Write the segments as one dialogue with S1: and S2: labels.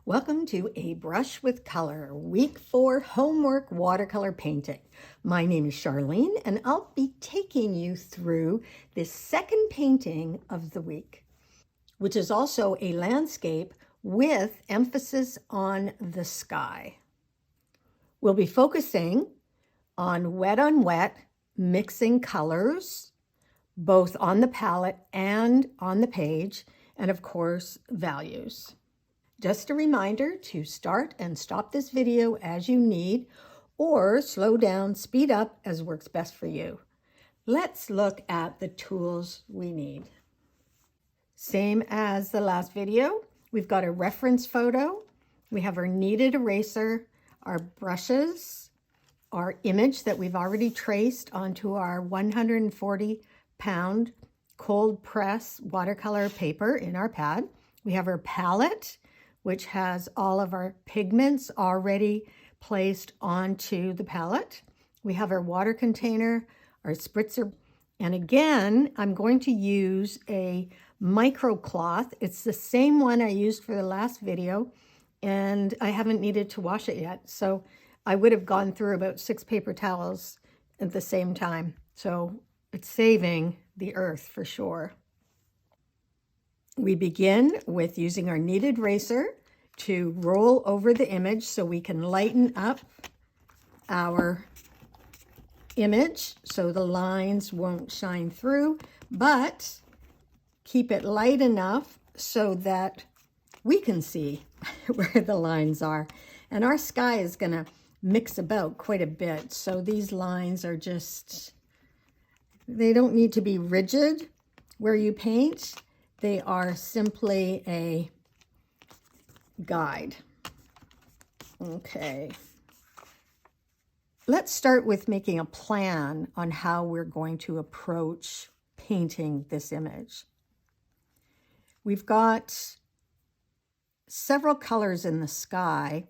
S1: Welcome to A Brush with Color, Week 4 Homework Watercolor Painting. My name is Charlene, and I'll be taking you through this second painting of the week, which is also a landscape with emphasis on the sky. We'll be focusing on wet, mixing colors, both on the palette and on the page, and of course, values. Just a reminder to start and stop this video as you need, or slow down, speed up as works best for you. Let's look at the tools we need. Same as the last video, we've got a reference photo, we have our kneaded eraser, our brushes, our image that we've already traced onto our 140-pound cold press watercolor paper in our pad. We have our palette, which has all of our pigments already placed onto the palette. We have our water container, our spritzer, and again, I'm going to use a micro cloth. It's the same one I used for the last video, and I haven't needed to wash it yet. So I would have gone through about 6 paper towels at the same time. So it's saving the earth for sure. We begin with using our kneaded eraser to roll over the image so we can lighten up our image so the lines won't shine through, but keep it light enough so that we can see where the lines are. And our sky is going to mix about quite a bit, so these lines are just, they don't need to be rigid where you paint. They are simply a guide. Okay. Let's start with making a plan on how we're going to approach painting this image. We've got several colors in the sky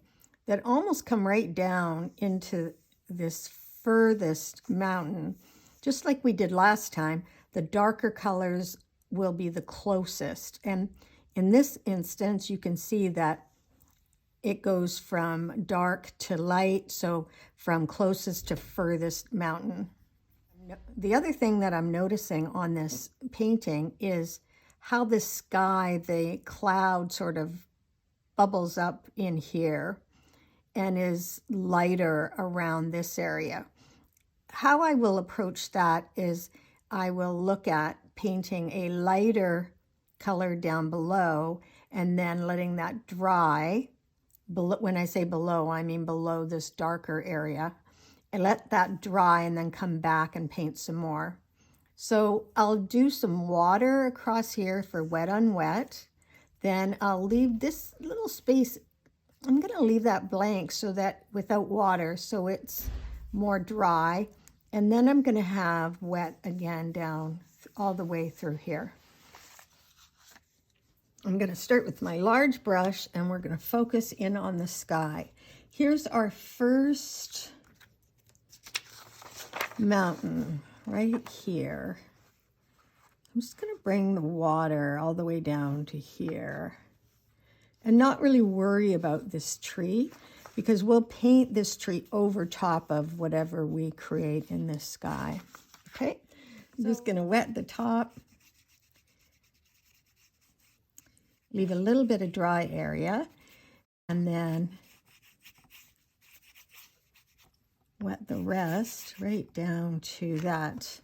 S1: that almost come right down into this furthest mountain. Just like we did last time, the darker colors will be the closest. And in this instance, you can see that it goes from dark to light, so from closest to furthest mountain. The other thing that I'm noticing on this painting is how the sky, the cloud sort of bubbles up in here and is lighter around this area. How I will approach that is I will look at painting a lighter color down below and then letting that dry. When I say below, I mean below this darker area. And let that dry and then come back and paint some more. So I'll do some water across here for wet on wet. Then I'll leave this little space. I'm going to leave that blank so that without water, so it's more dry. And then I'm going to have wet again down all the way through here. I'm going to start with my large brush and we're going to focus in on the sky. Here's our first mountain right here. I'm just going to bring the water all the way down to here and not really worry about this tree, because we'll paint this tree over top of whatever we create in this sky. Okay, I'm just going to wet the top, leave a little bit of dry area, and then wet the rest right down to that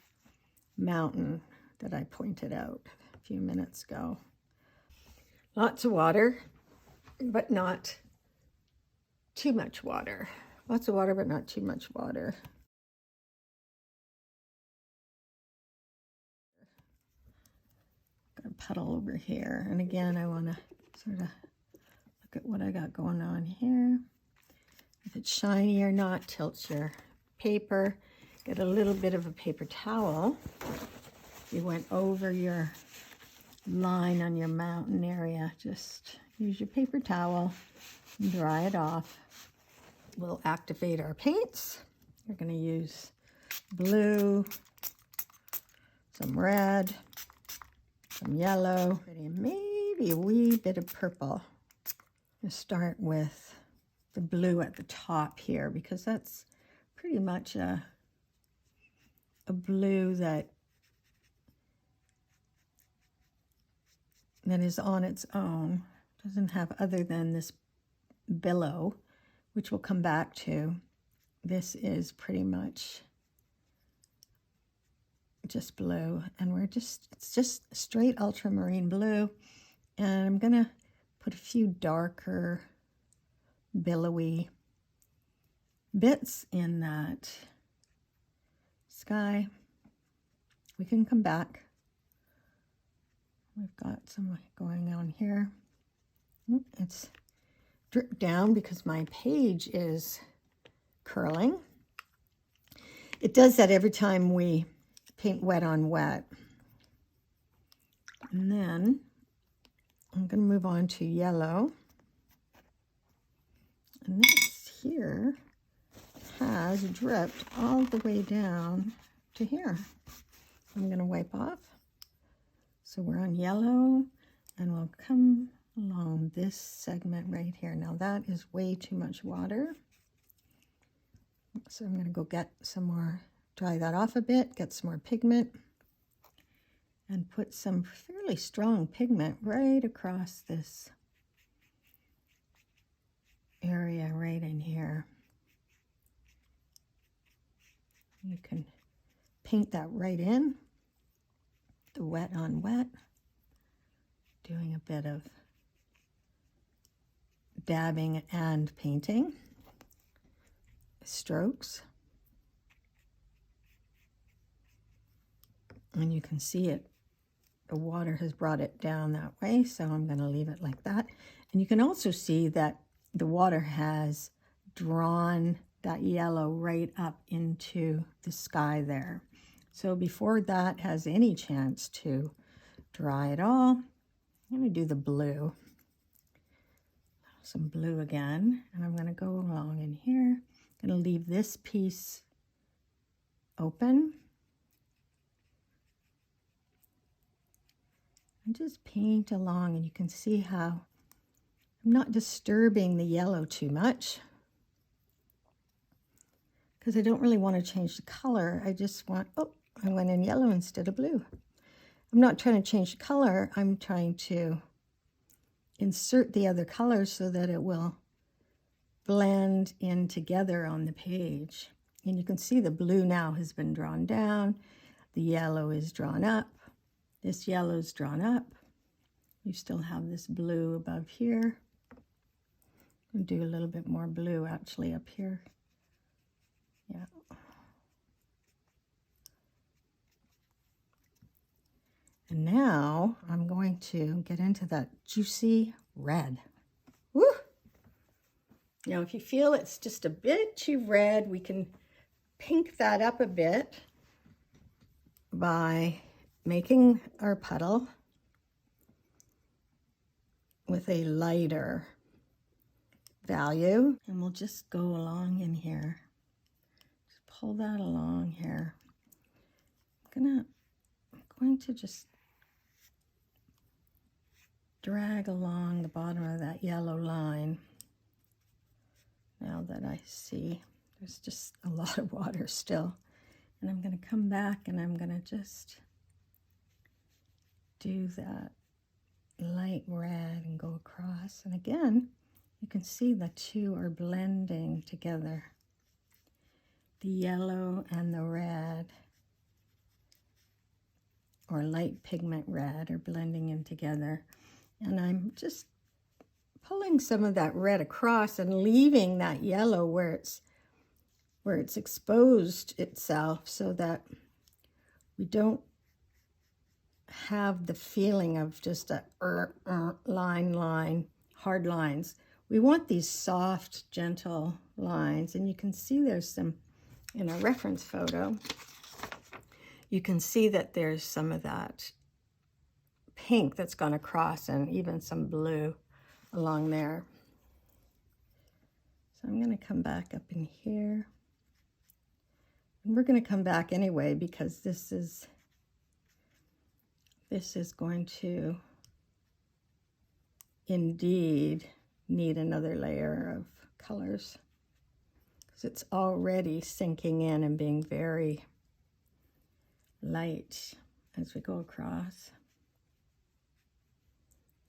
S1: mountain that I pointed out a few minutes ago. Lots of water, but not too much water. Lots of water, but not too much water. Got a puddle over here. And again, I want to sort of look at what I got going on here. If it's shiny or not, tilt your paper. Get a little bit of a paper towel. You went over your line on your mountain area. Just use your paper towel and dry it off. We'll activate our paints. We're going to use blue, some red, some yellow, maybe a wee bit of purple. I'm going to start with the blue at the top here because that's pretty much a blue that is on its own. Doesn't have other than this billow, which we'll come back to. This is pretty much just blue, and it's just straight ultramarine blue. And I'm gonna put a few darker billowy bits in that sky. We can come back. We've got some going on here. It's dripped down because my page is curling. It does that every time we paint wet on wet. And then I'm going to move on to yellow. And this here has dripped all the way down to here. I'm going to wipe off. So we're on yellow, and we'll come along this segment right here. Now that is way too much water. So I'm going to go get some more, dry that off a bit, get some more pigment, and put some fairly strong pigment right across this area right in here. You can paint that right in, the wet on wet, doing a bit of dabbing and painting, strokes. And you can see it, the water has brought it down that way, so I'm going to leave it like that. And you can also see that the water has drawn that yellow right up into the sky there. So before that has any chance to dry at all, I'm going to do the blue. Some blue again, and I'm going to go along in here. I'm going to leave this piece open. And just paint along, and you can see how I'm not disturbing the yellow too much because I don't really want to change the color. I just want, oh, I went in yellow instead of blue. I'm not trying to change the color. I'm trying to insert the other colors so that it will blend in together on the page. And you can see the blue now has been drawn down. The yellow is drawn up. This yellow is drawn up. You still have this blue above here. I'll do a little bit more blue actually up here. Yeah. And now I'm going to get into that juicy red. Woo! Now if you feel it's just a bit too red, we can pink that up a bit by making our puddle with a lighter value. And we'll just go along in here. Just pull that along here. I'm going to just drag along the bottom of that yellow line. Now that I see there's just a lot of water still. And I'm going to come back and I'm going to just do that light red and go across. And again, you can see the two are blending together. The yellow and the red, or light pigment red, are blending in together. And I'm just pulling some of that red across and leaving that yellow where it's exposed itself, so that we don't have the feeling of just a line, hard lines. We want these soft, gentle lines. And you can see there's some, in a reference photo, you can see that there's some of that pink that's gone across and even some blue along there. So I'm going to come back up in here. And we're going to come back anyway because this is this is going to indeed need another layer of colors, because it's already sinking in and being very light as we go across.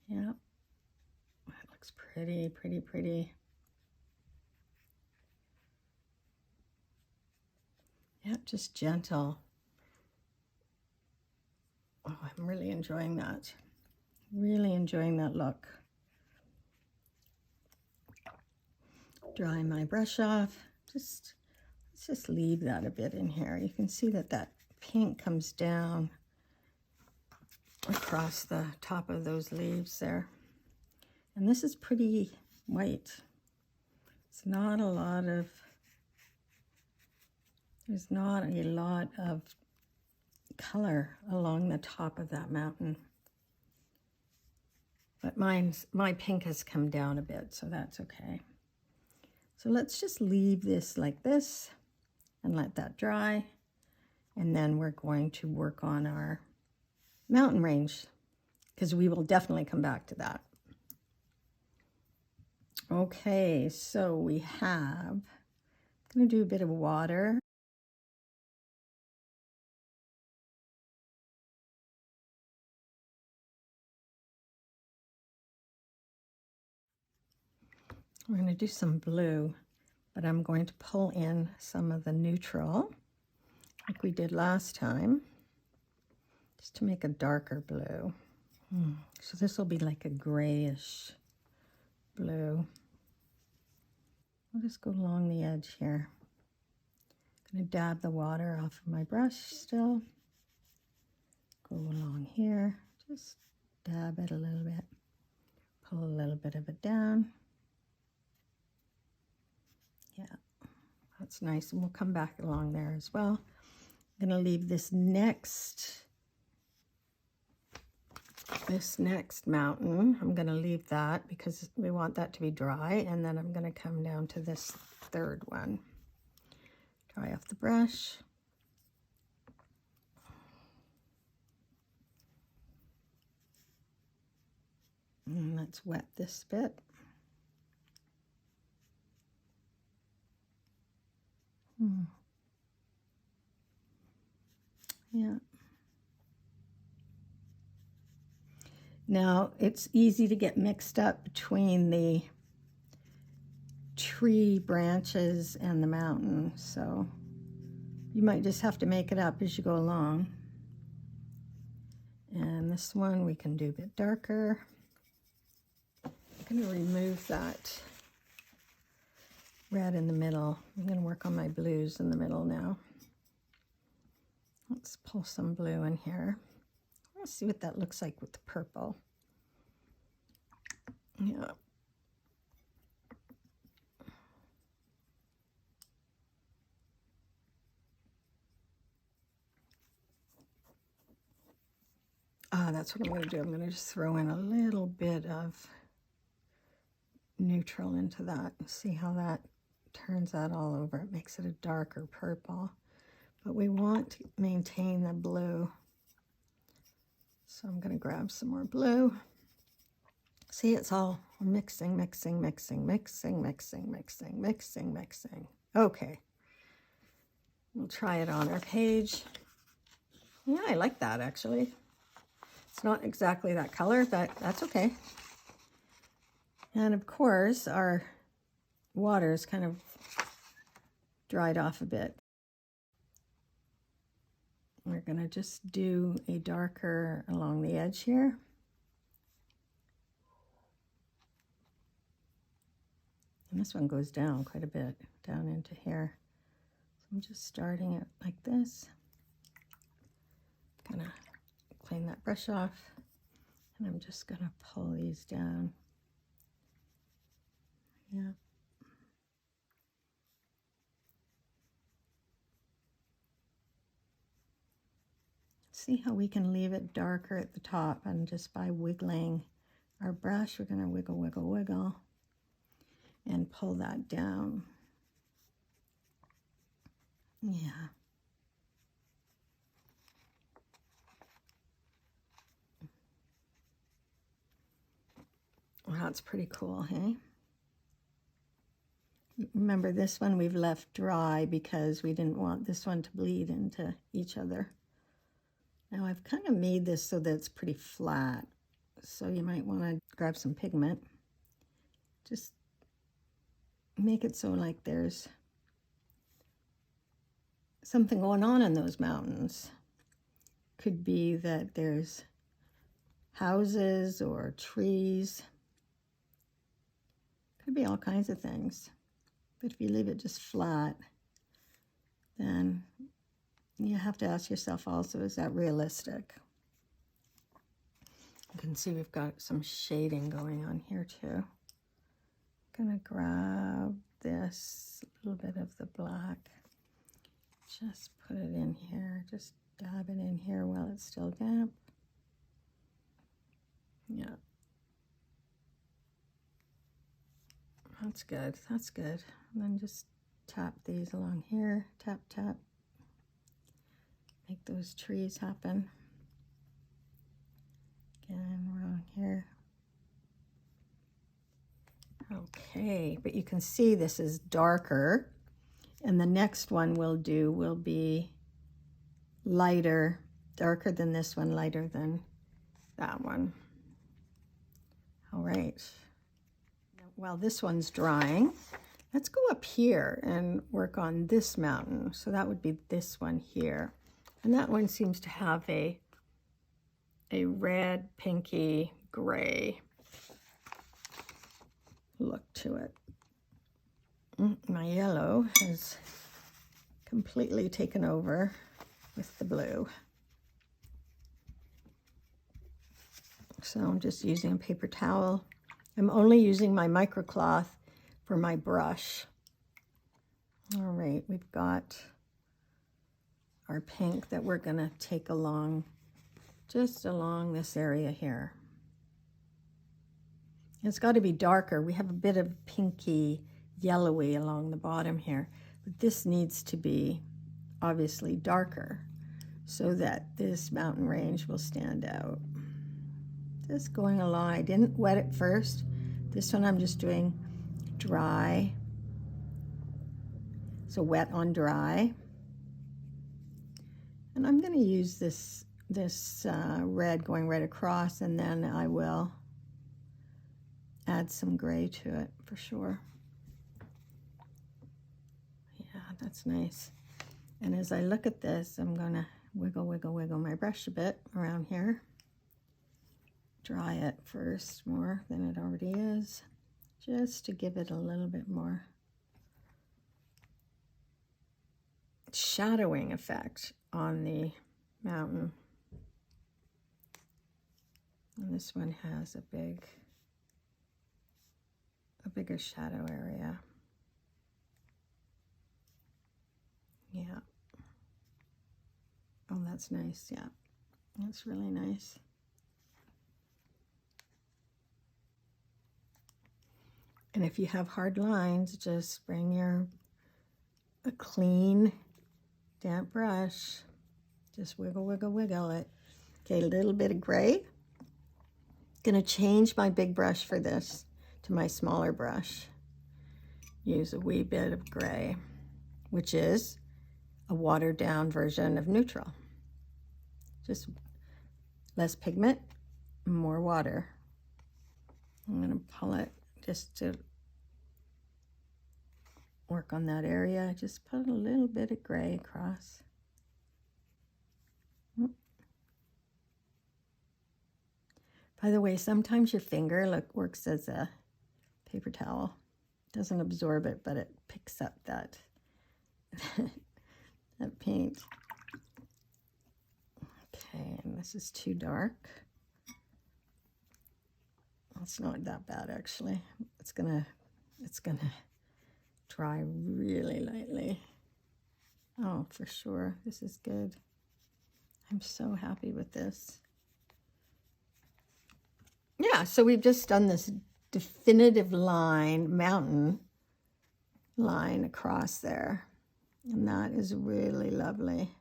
S1: Yeah, that looks pretty, pretty, pretty. Yeah, just gentle. Oh, I'm really enjoying that. Really enjoying that look. Dry my brush off. Let's just leave that a bit in here. You can see that that pink comes down across the top of those leaves there. And this is pretty white. It's not a lot of, there's not a lot of color along the top of that mountain. But my pink has come down a bit, so that's okay. So let's just leave this like this and let that dry. And then we're going to work on our mountain range, because we will definitely come back to that. Okay, so we have, I'm going to do a bit of water. We're going to do some blue, but I'm going to pull in some of the neutral, like we did last time, just to make a darker blue. So this will be like a grayish blue. I'll just go along the edge here. I'm going to dab the water off of my brush still. Go along here, just dab it a little bit. Pull a little bit of it down. Yeah, that's nice. And we'll come back along there as well. I'm going to leave this next mountain. I'm going to leave that because we want that to be dry. And then I'm going to come down to this third one. Dry off the brush. And let's wet this bit. Yeah. Now, it's easy to get mixed up between the tree branches and the mountain, so you might just have to make it up as you go along. And this one we can do a bit darker. I'm going to remove that red in the middle. I'm going to work on my blues in the middle now. Let's pull some blue in here. Let's see what that looks like with the purple. Yeah. That's what I'm going to do. I'm going to just throw in a little bit of neutral into that and see how that turns that all over. It makes it a darker purple, but we want to maintain the blue. So I'm going to grab some more blue. See, it's all mixing, mixing, mixing, mixing, mixing, mixing, mixing, mixing. Okay. We'll try it on our page. Yeah, I like that actually. It's not exactly that color, but that's okay. And of course, our water is kind of dried off a bit. We're going to just do a darker along the edge here. And this one goes down quite a bit, down into here. So I'm just starting it like this. Gonna clean that brush off, and I'm just gonna pull these down. Yeah. See how we can leave it darker at the top, and just by wiggling our brush, we're gonna wiggle, wiggle, wiggle, and pull that down. Yeah. That's pretty cool, hey? Remember, this one we've left dry because we didn't want this one to bleed into each other. Now I've kind of made this so that it's pretty flat. So you might want to grab some pigment. Just make it so like there's something going on in those mountains. Could be that there's houses or trees. Could be all kinds of things. But if you leave it just flat, then you have to ask yourself also, is that realistic? You can see we've got some shading going on here too. I'm gonna grab this little bit of the black, just put it in here, just dab it in here while it's still damp. Yeah. That's good, that's good. And then just tap these along here, tap, tap. Make those trees happen. Again, around here. Okay, but you can see this is darker. And the next one we'll do will be lighter, darker than this one, lighter than that one. All right. While this one's drying, let's go up here and work on this mountain. So that would be this one here. And that one seems to have a red, pinky, gray look to it. My yellow has completely taken over with the blue. So I'm just using a paper towel. I'm only using my microcloth for my brush. All right, we've got our pink that we're gonna take along, just along this area here. It's got to be darker. We have a bit of pinky, yellowy along the bottom here, but this needs to be obviously darker so that this mountain range will stand out. Just going along. I didn't wet it first. This one I'm just doing dry. So wet on dry. And I'm going to use this red going right across, and then I will add some gray to it for sure. Yeah, that's nice. And as I look at this, I'm going to wiggle, wiggle, wiggle my brush a bit around here. Dry it first more than it already is, just to give it a little bit more shadowing effect on the mountain. And this one has a bigger shadow area. Yeah. Oh, that's nice. Yeah, that's really nice. And if you have hard lines, just bring a clean, damp brush. Just wiggle, wiggle, wiggle it. Okay, a little bit of gray. Gonna change my big brush for this to my smaller brush. Use a wee bit of gray, which is a watered down version of neutral. Just less pigment, more water. I'm gonna pull it just to work on that area. Just put a little bit of gray across. By the way, sometimes your finger works as a paper towel. It doesn't absorb it, but it picks up that, that paint. Okay, and this is too dark. It's not that bad actually. It's gonna dry really lightly. Oh, for sure, this is good. I'm so happy with this. Yeah, so we've just done this definitive line, mountain line across there. And that is really lovely.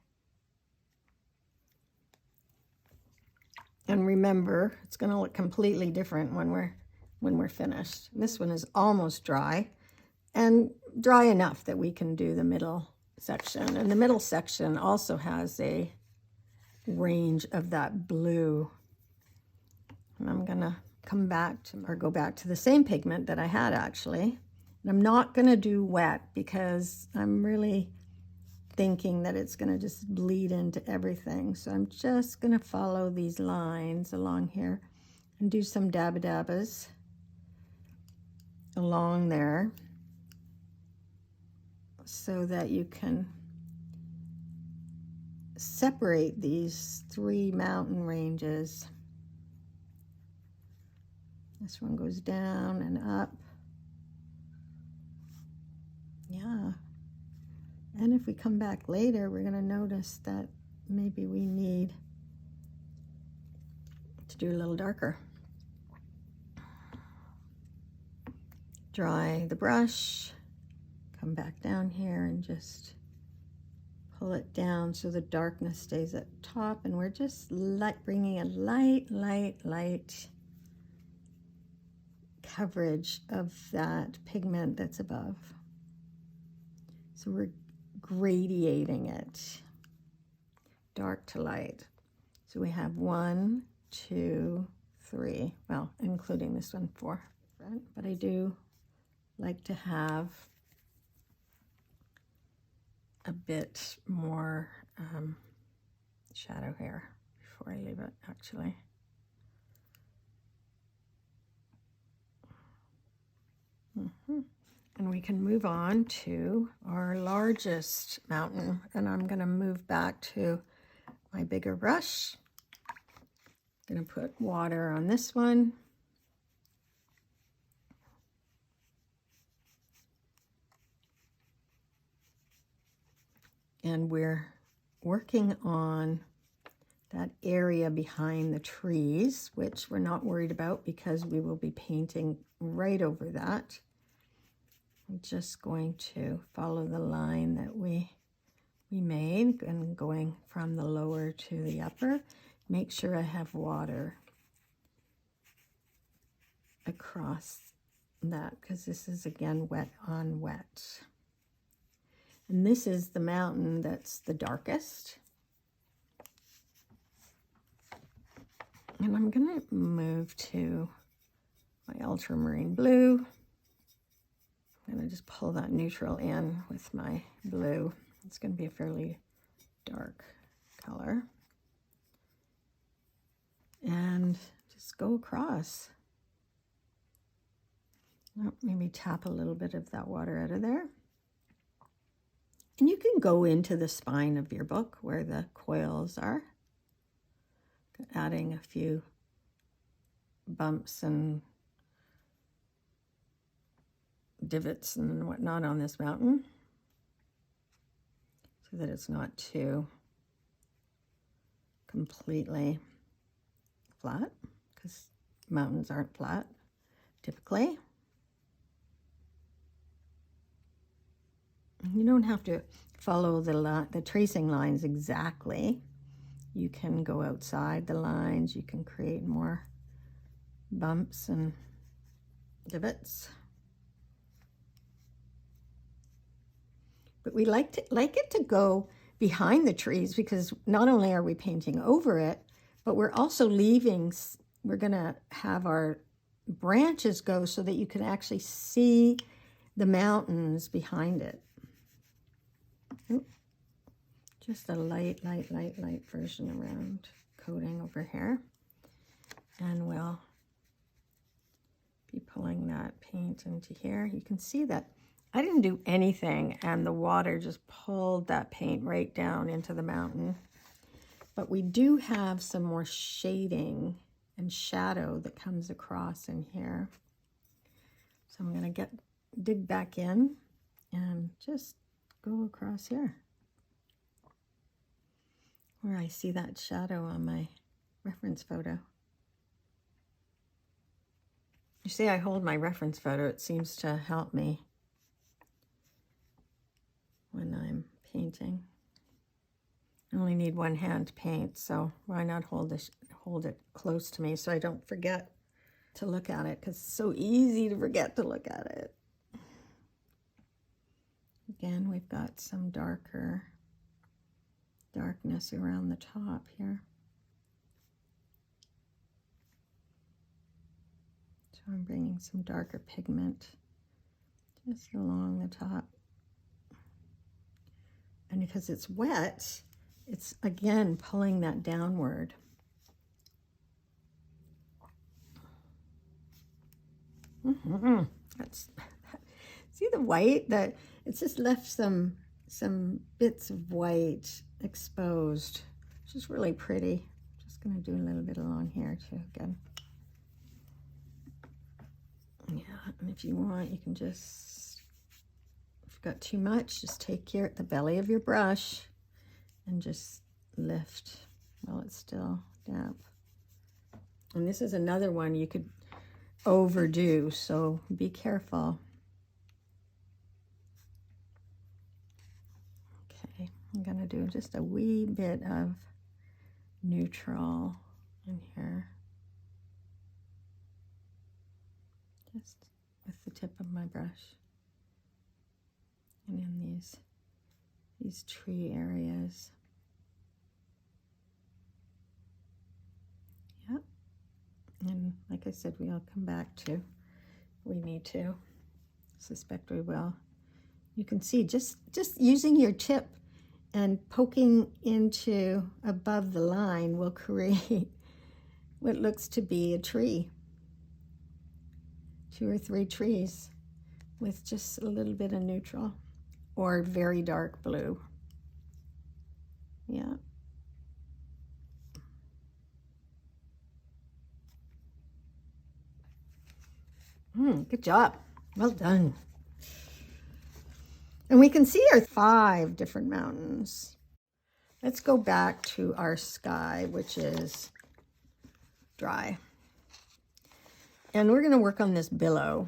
S1: And remember, it's going to look completely different when we're when we're finished. This one is almost dry, and dry enough that we can do the middle section. And the middle section also has a range of that blue. And I'm gonna come back to, or go back to the same pigment that I had actually. And I'm not gonna do wet because I'm really thinking that it's gonna just bleed into everything. So I'm just gonna follow these lines along here and do some dabba-dabbas along there so that you can separate these three mountain ranges. This one goes down and up. Yeah. And if we come back later, we're going to notice that maybe we need to do a little darker. Dry the brush, come back down here and just pull it down so the darkness stays at top, and we're just bringing a light coverage of that pigment that's above. So we're gradiating it, dark to light. So we have 1, 2, 3, well, including this one, 4. But I do like to have a bit more shadow here before I leave it, actually. And we can move on to our largest mountain. And I'm going to move back to my bigger brush. I'm going to put water on this one. And we're working on that area behind the trees, which we're not worried about because we will be painting right over that. I'm just going to follow the line that we made and going from the lower to the upper. Make sure I have water across that because this is again wet on wet. And this is the mountain that's the darkest. And I'm going to move to my ultramarine blue. I'm going to just pull that neutral in with my blue. It's going to be a fairly dark color. And just go across. Oh, maybe tap a little bit of that water out of there. And you can go into the spine of your book where the coils are, adding a few bumps and divots and whatnot on this mountain so that it's not too completely flat, because mountains aren't flat typically. You don't have to follow the tracing lines exactly. You can go outside the lines. You can create more bumps and divots. But we like it to go behind the trees because not only are we painting over it, but we're also leaving, we're going to have our branches go so that you can actually see the mountains behind it. Just a light version around coating over here. And we'll be pulling that paint into here. You can see that I didn't do anything and the water just pulled that paint right down into the mountain. But we do have some more shading and shadow that comes across in here. So I'm going to dig back in and just go across here where I see that shadow on my reference photo. You see, I hold my reference photo. It seems to help me when I'm painting. I only need one hand to paint, so why not hold it close to me so I don't forget to look at it because it's so easy to forget to look at it. Again, we've got some darkness around the top here. So I'm bringing some darker pigment just along the top. And because it's wet, it's again pulling that downward. See the white? That it's just left some bits of white exposed, which is really pretty. Just going to do a little bit along here too again. Yeah, and if you want, you can just, if you've got too much, just take the belly of your brush and just lift while it's still damp. And this is another one you could overdo, so be careful. Okay, I'm gonna do just a wee bit of neutral in here, just with the tip of my brush, and in these tree areas. Yep. And like I said, we'll come back to, we need to, suspect we will. You can see just using your tip and poking into above the line will create what looks to be a tree. 2 or 3 trees with just a little bit of neutral or very dark blue. Yeah. Good job. Well done. And we can see our 5 different mountains. Let's go back to our sky, which is dry. And we're going to work on this billow.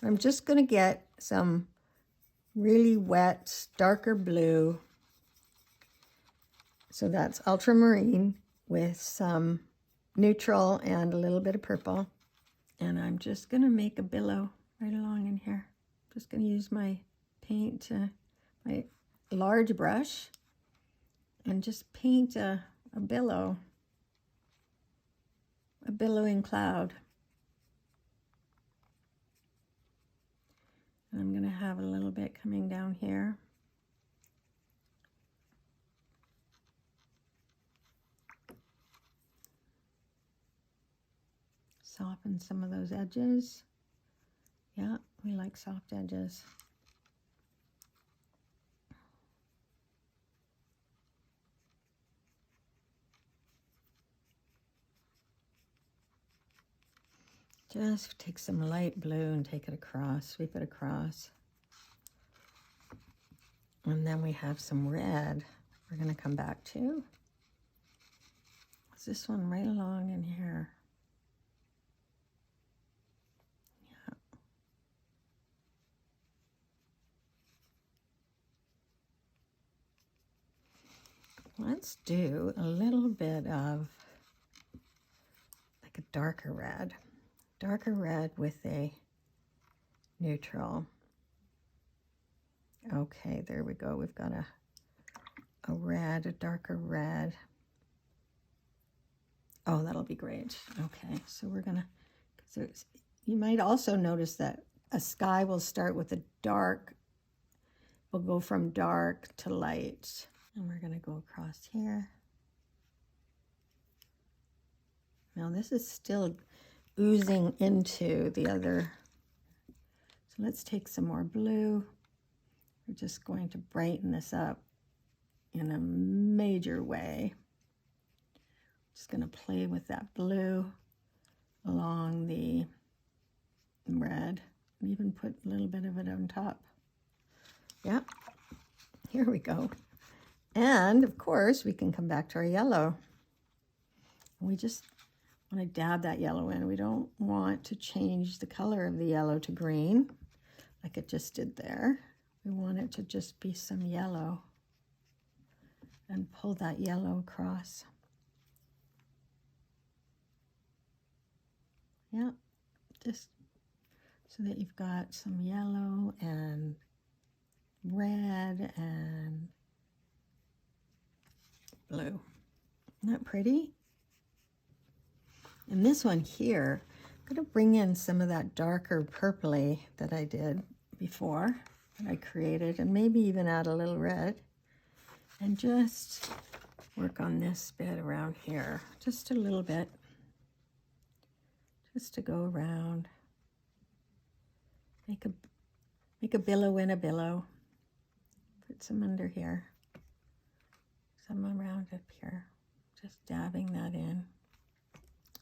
S1: I'm just going to get some really wet, darker blue. So that's ultramarine with some neutral and a little bit of purple. And I'm just going to make a billow right along in here. Just going to use my paint, my large brush, and just paint a billow, a billowing cloud. And I'm going to have a little bit coming down here. Soften some of those edges. Yeah, we like soft edges. Just take some light blue and take it across, sweep it across. And then we have some red we're going to come back to. It's this one right along in here. Yeah. Let's do a little bit of like a darker red with a neutral. Okay, there we go. We've got a red, a darker red. Oh, that'll be great. Okay, so we're gonna, you might also notice that a sky will start with a dark, will go from dark to light. And we're gonna go across here. Now this is still oozing into the other. So let's take some more blue. We're just going to brighten this up in a major way. Just going to play with that blue along the red, and even put a little bit of it on top. Yeah, here we go. And of course, we can come back to our yellow. We just want to dab that yellow in. We don't want to change the color of the yellow to green like it just did there. We want it to just be some yellow, and pull that yellow across. Yeah, Just so that you've got some yellow and red and blue. Isn't that pretty? And this one here, I'm going to bring in some of that darker purpley that I did before, that I created, and maybe even add a little red, and just work on this bit around here, just a little bit, just to go around, make a billow in a billow, put some under here, some around up here, just dabbing that in.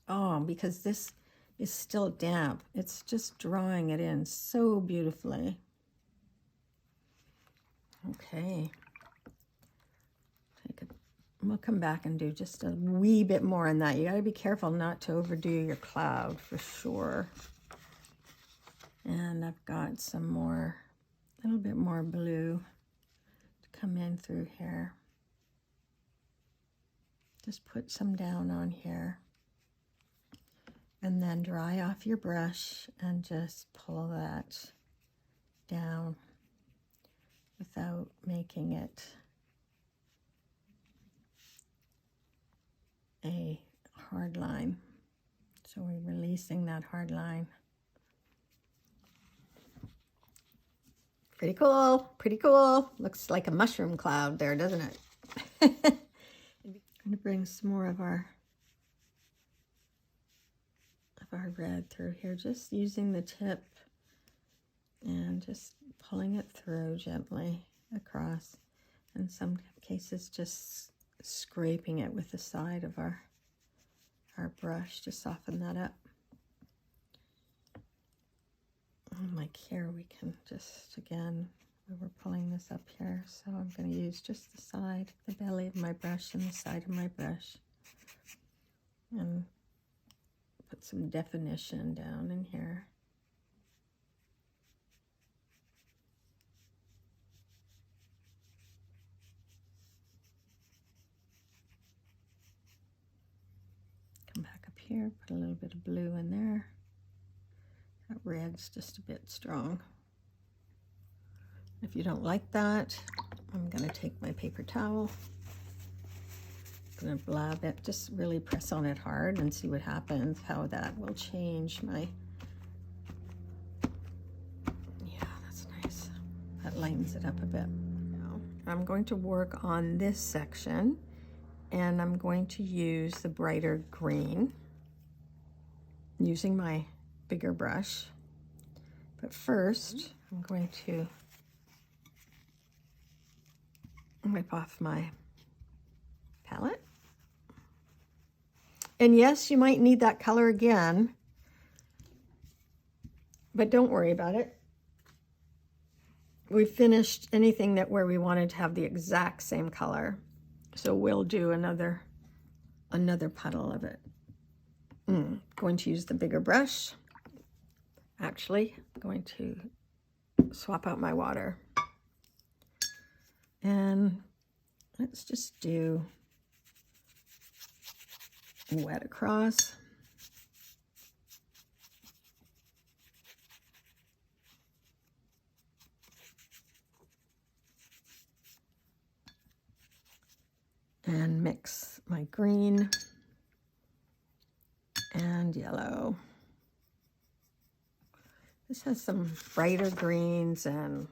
S1: Oh, because this is still damp, it's just drawing it in so beautifully. Okay. We'll come back and do just a wee bit more on that. You got to be careful not to overdo your cloud for sure. And I've got some more, a little bit more blue to come in through here. Just put some down on here. And then dry off your brush and just pull that down without making it a hard line. So we're releasing that hard line. Pretty cool, pretty cool. Looks like a mushroom cloud there, doesn't it? I'm gonna bring some more of our red through here, just using the tip and just pulling it through gently across. In some cases, just scraping it with the side of our brush to soften that up. And like here, we can just, again, we're pulling this up here, so I'm going to use just the side, the belly of my brush and the side of my brush, and put some definition down in here. Come back up here, put a little bit of blue in there. That red's just a bit strong. If you don't like that, I'm going to take my paper towel. I'm going to blab it, just really press on it hard and see what happens, how that will change my, yeah, that's nice. That lightens it up a bit. Now, I'm going to work on this section, and I'm going to use the brighter green using my bigger brush. But first, I'm going to wipe off my palette. And yes, you might need that color again, but don't worry about it. We finished anything that where we wanted to have the exact same color. So we'll do another puddle of it. Going to use the bigger brush. Actually, I'm going to swap out my water. And let's just do wet across. And mix my green and yellow. This has some brighter greens and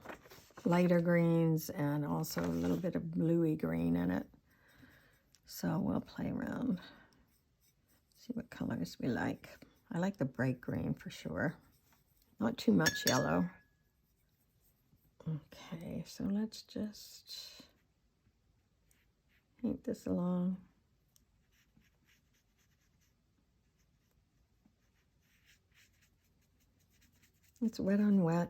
S1: lighter greens and also a little bit of bluey green in it. So we'll play around, see what colors we like. I like the bright green for sure. Not too much yellow. Okay, so let's just paint this along. It's wet on wet.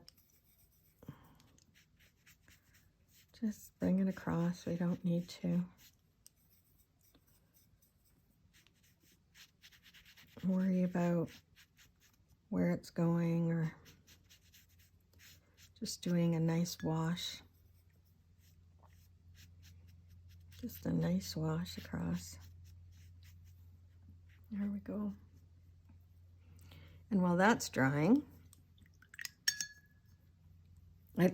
S1: Just bring it across, we don't need to worry about where it's going, or just doing a nice wash. Just a nice wash across. There we go. And while that's drying, I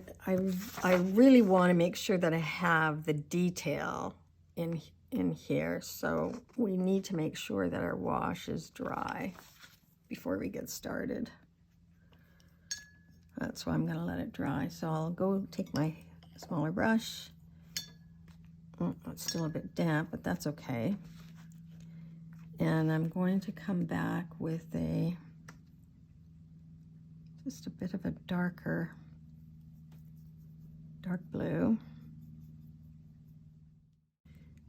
S1: really want to make sure that I have the detail in here. So we need to make sure that our wash is dry before we get started. That's why I'm going to let it dry. So I'll go take my smaller brush. Oh, it's still a bit damp, but that's okay. And I'm going to come back with just a bit of a dark blue.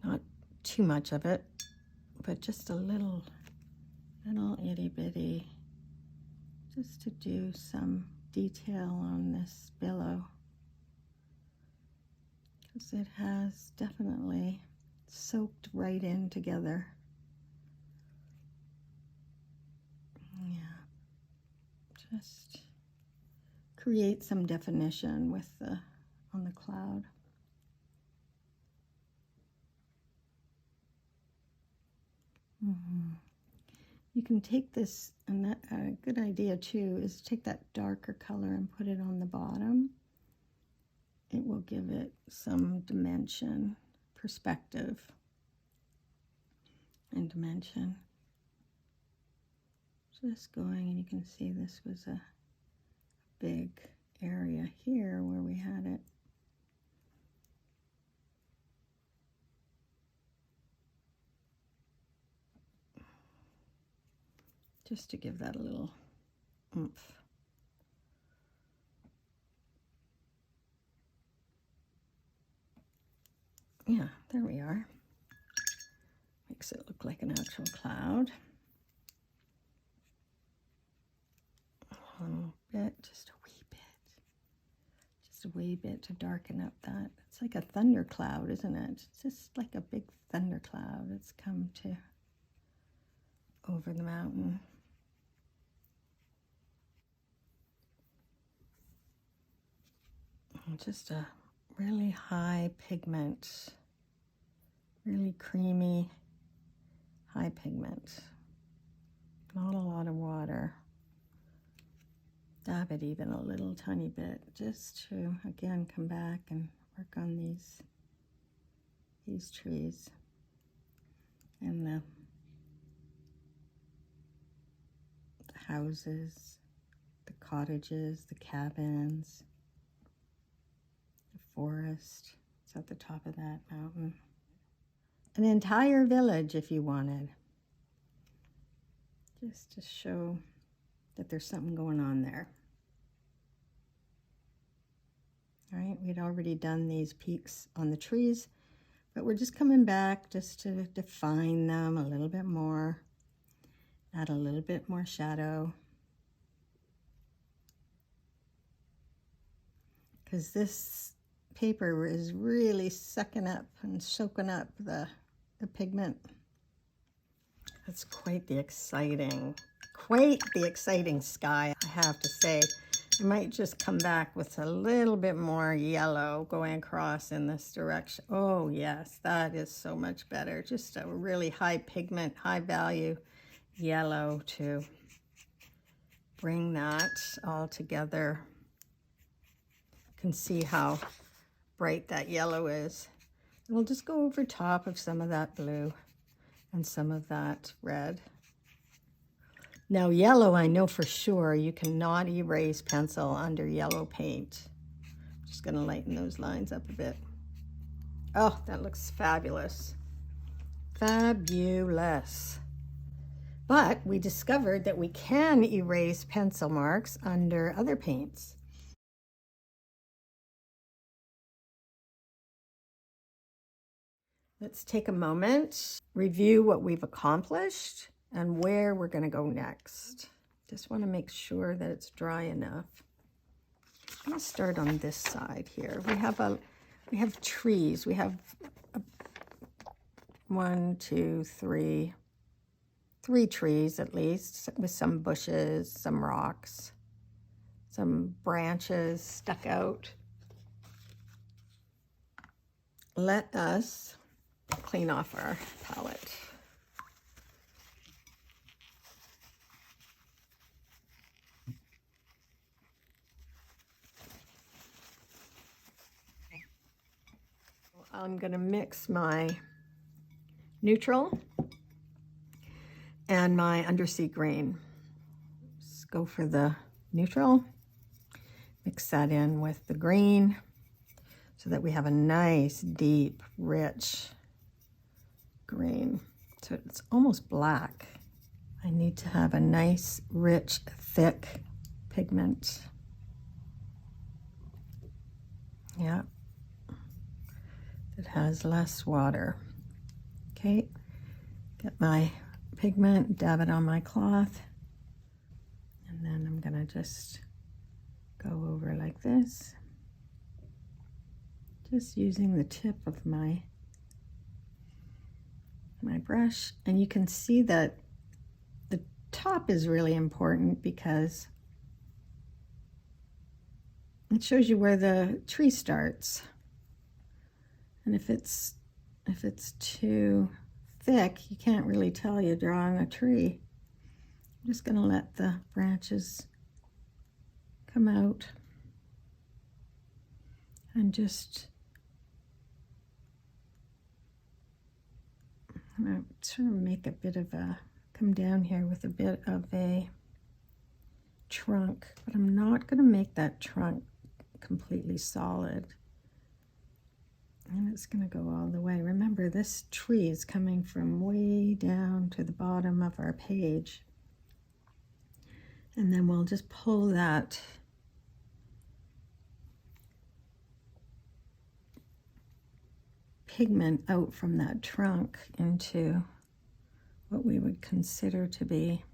S1: Not too much of it, but just a little itty bitty, just to do some detail on this billow, because it has definitely soaked right in together. Yeah, just create some definition with on the cloud. You can take this, and that a good idea too is take that darker color and put it on the bottom. It will give it some dimension, perspective, and dimension. Just going, and you can see this was a big area here where we had it. Just to give that a little oomph. Yeah, there we are. Makes it look like an actual cloud. A little bit, just a wee bit to darken up that. It's like a thundercloud, isn't it? It's just like a big thundercloud that's come to over the mountain. Just a really high pigment, really creamy, high pigment. Not a lot of water. Dab it even a little tiny bit, just to again come back and work on these trees and the houses, the cottages, the cabins, the forest. It's at the top of that mountain. An entire village if you wanted. Just to show that there's something going on there. All right, we'd already done these peaks on the trees, but we're just coming back just to define them a little bit more, add a little bit more shadow. Because this paper is really sucking up and soaking up the pigment. That's quite the exciting sky, I have to say. I might just come back with a little bit more yellow going across in this direction. Oh yes, that is so much better. Just a really high pigment, high value yellow to bring that all together. You can see how bright that yellow is. And we'll just go over top of some of that blue and some of that red. Now yellow, I know for sure you cannot erase pencil under yellow paint. Just gonna lighten those lines up a bit. Oh, that looks fabulous. Fabulous. But we discovered that we can erase pencil marks under other paints. Let's take a moment, review what we've accomplished and where we're going to go next. Just want to make sure that it's dry enough. I'm going to start on this side here. We have trees. We have three trees at least, with some bushes, some rocks, some branches stuck out. Let us clean off our palette. I'm going to mix my neutral and my undersea green. Just go for the neutral, mix that in with the green so that we have a nice, deep, rich green. So it's almost black. I need to have a nice, rich, thick pigment. Yeah. It has less water. Okay, get my pigment, dab it on my cloth, and then I'm gonna just go over like this, just using the tip of my brush. And you can see that the top is really important because it shows you where the tree starts. And if it's too thick, you can't really tell you're drawing a tree. I'm just going to let the branches come out and just I'm going to sort of make a bit of a, come down here with a bit of a trunk, but I'm not going to make that trunk completely solid. And it's going to go all the way. Remember, this tree is coming from way down to the bottom of our page. And then we'll just pull that pigment out from that trunk into what we would consider to be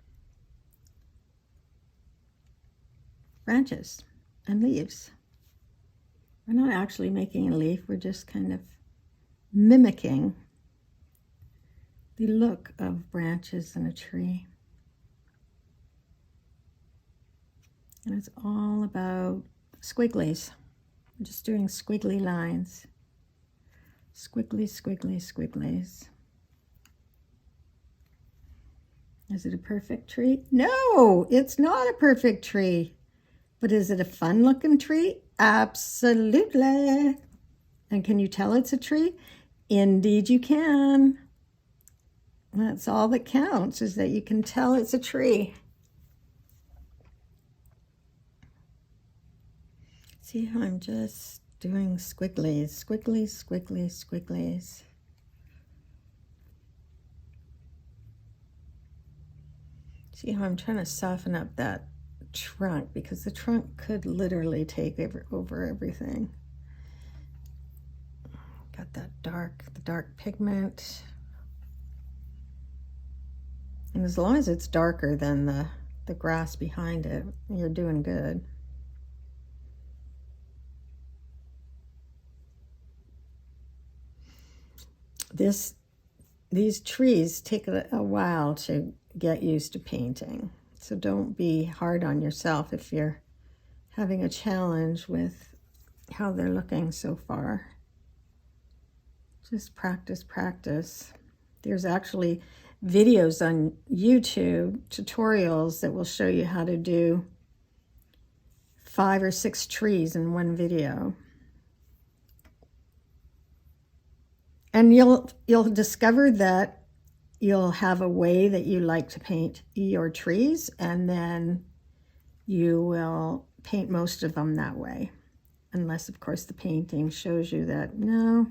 S1: branches and leaves. We're not actually making a leaf, we're just kind of mimicking the look of branches in a tree. And it's all about squigglies. I'm just doing squiggly lines. Squiggly, squiggly, squigglies. Is it a perfect tree? No, it's not a perfect tree. But is it a fun looking tree? Absolutely. And can you tell it's a tree? Indeed you can. That's all that counts, is that you can tell it's a tree. See how I'm just doing squigglies, squigglies, squigglies, squigglies. See how I'm trying to soften up that trunk, because the trunk could literally take over everything. Got that the dark pigment. And as long as it's darker than the grass behind it, you're doing good. These trees take a while to get used to painting. So don't be hard on yourself if you're having a challenge with how they're looking so far. Just practice, practice. There's actually videos on YouTube, tutorials that will show you how to do 5 or 6 trees in one video. And you'll discover that you'll have a way that you like to paint your trees, and then you will paint most of them that way. Unless, of course, the painting shows you that, no,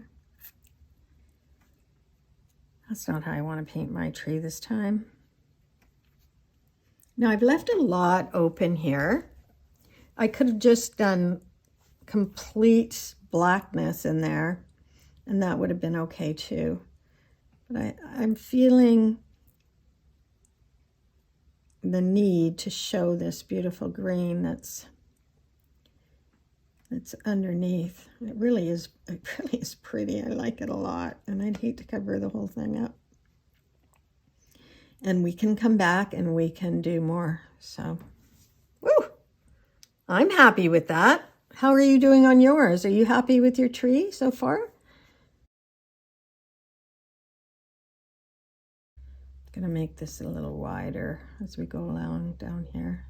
S1: that's not how I want to paint my tree this time. Now, I've left a lot open here. I could have just done complete blackness in there, and that would have been okay too. But I'm feeling the need to show this beautiful green that's underneath. It really is pretty. I like it a lot, and I'd hate to cover the whole thing up. And we can come back and we can do more. So, woo! I'm happy with that. How are you doing on yours? Are you happy with your tree so far? I'm gonna make this a little wider as we go along down here.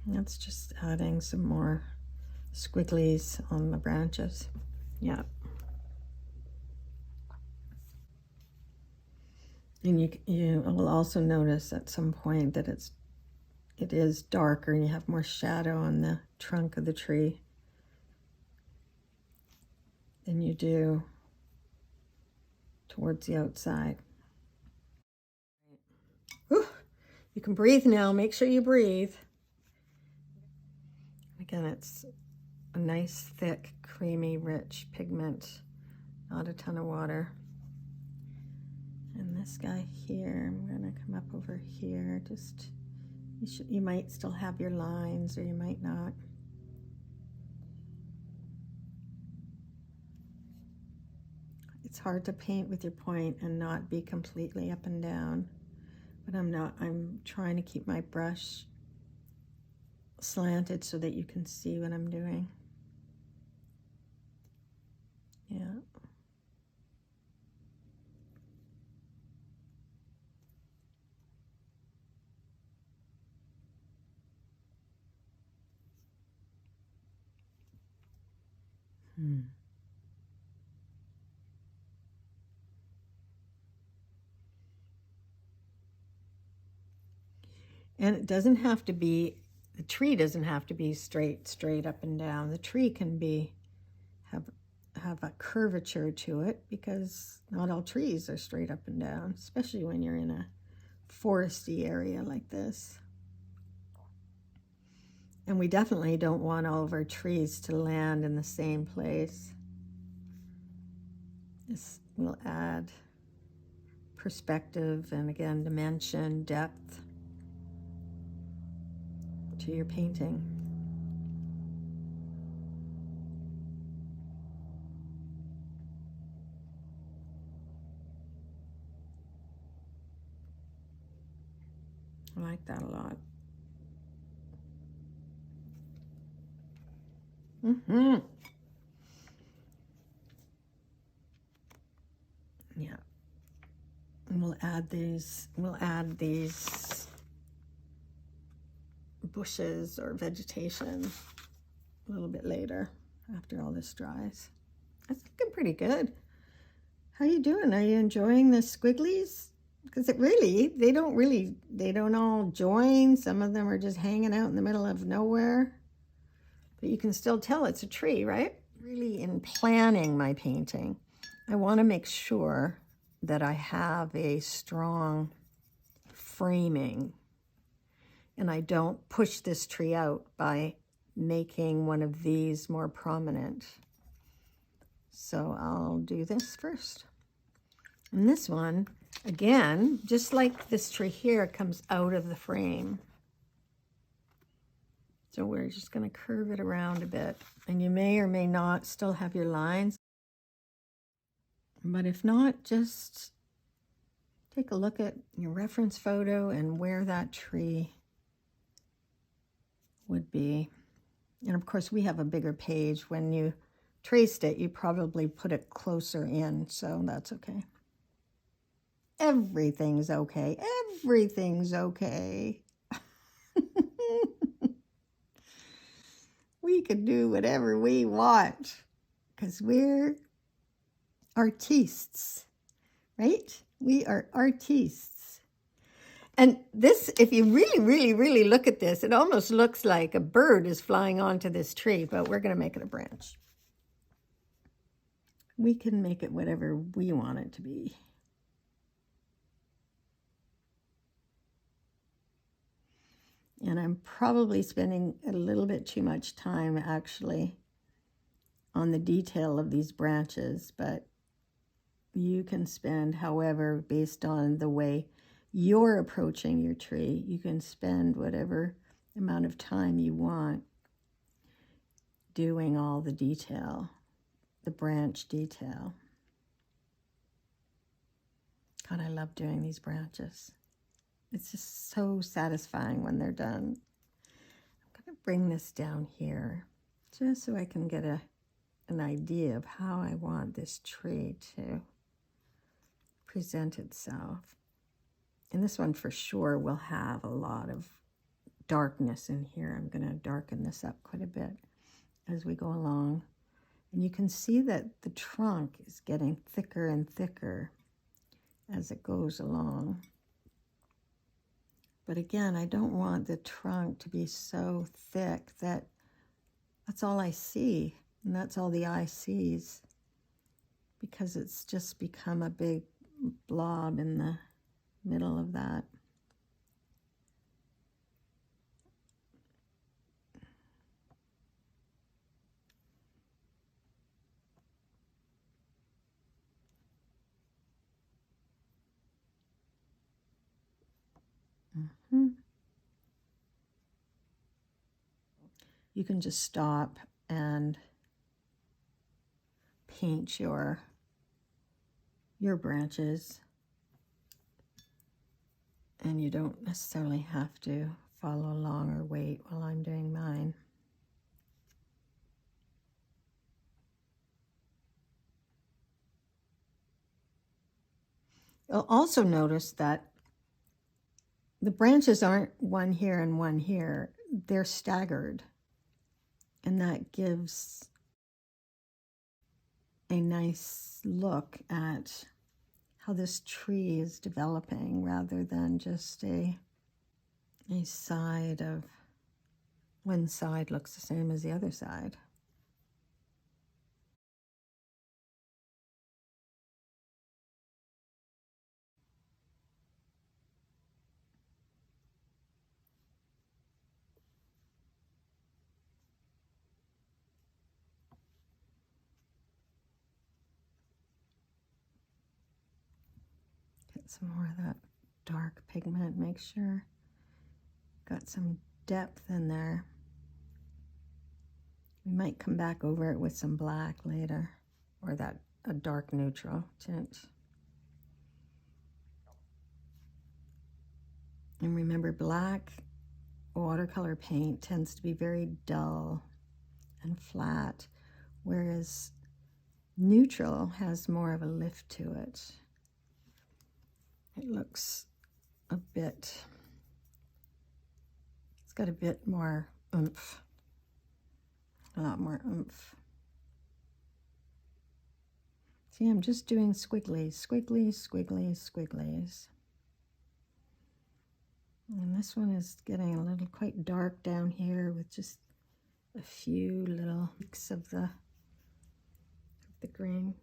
S1: That's just adding some more squigglies on the branches. Yeah. And you will also notice at some point that it is darker and you have more shadow on the trunk of the tree than you do towards the outside. Whew. You can breathe now. Make sure you breathe. Again, it's a nice, thick, creamy, rich pigment, not a ton of water. And this guy here, I'm going to come up over here. Just, you might still have your lines or you might not. It's hard to paint with your point and not be completely up and down, but I'm trying to keep my brush slanted so that you can see what I'm doing. Yeah. And it doesn't have to be, the tree doesn't have to be straight up and down. The tree can have a curvature to it because not all trees are straight up and down, especially when you're in a foresty area like this. And we definitely don't want all of our trees to land in the same place. This will add perspective and, again, dimension, depth to your painting. I like that a lot. Yeah. And we'll add these bushes or vegetation a little bit later after all this dries. That's looking pretty good. How you doing? Are you enjoying the squigglies? Because they don't all join. Some of them are just hanging out in the middle of nowhere. But you can still tell it's a tree, right? Really, in planning my painting, I want to make sure that I have a strong framing and I don't push this tree out by making one of these more prominent. So I'll do this first. And this one, again, just like this tree here, comes out of the frame. So we're just going to curve it around a bit. And you may or may not still have your lines. But if not, just take a look at your reference photo and where that tree would be. And of course, we have a bigger page. When you traced it, you probably put it closer in, so that's okay. Everything's okay. Everything's okay. We can do whatever we want because we're artistes, right? We are artistes. And this, if you really look at this, it almost looks like a bird is flying onto this tree, but we're going to make it a branch. We can make it whatever we want it to be. And I'm probably spending a little bit too much time actually on the detail of these branches, but you can spend, however, based on the way you're approaching your tree, you can spend whatever amount of time you want doing all the detail, the branch detail. God, I love doing these branches. It's just so satisfying when they're done. I'm going to bring this down here just so I can get an idea of how I want this tree to present itself. And this one for sure will have a lot of darkness in here. I'm going to darken this up quite a bit as we go along. And you can see that the trunk is getting thicker and thicker as it goes along. But again, I don't want the trunk to be so thick that that's all I see, and that's all the eye sees, because it's just become a big blob in the middle of that. You can just stop and paint your branches, and you don't necessarily have to follow along or wait while I'm doing mine. You'll also notice that the branches aren't one here and one here. They're staggered, and that gives a nice look at how this tree is developing, rather than just a side of one side looks the same as the other side. Get some more of that dark pigment, make sure got some depth in there. We might come back over it with some black later, or that a dark neutral tint. And remember, black watercolor paint tends to be very dull and flat, whereas neutral has more of a lift to it. It looks a bit, it's got a bit more oomph, a lot more oomph. See, I'm just doing squigglies, squigglies, squigglies, squigglies. And this one is getting a little quite dark down here with just a few little peaks of the green.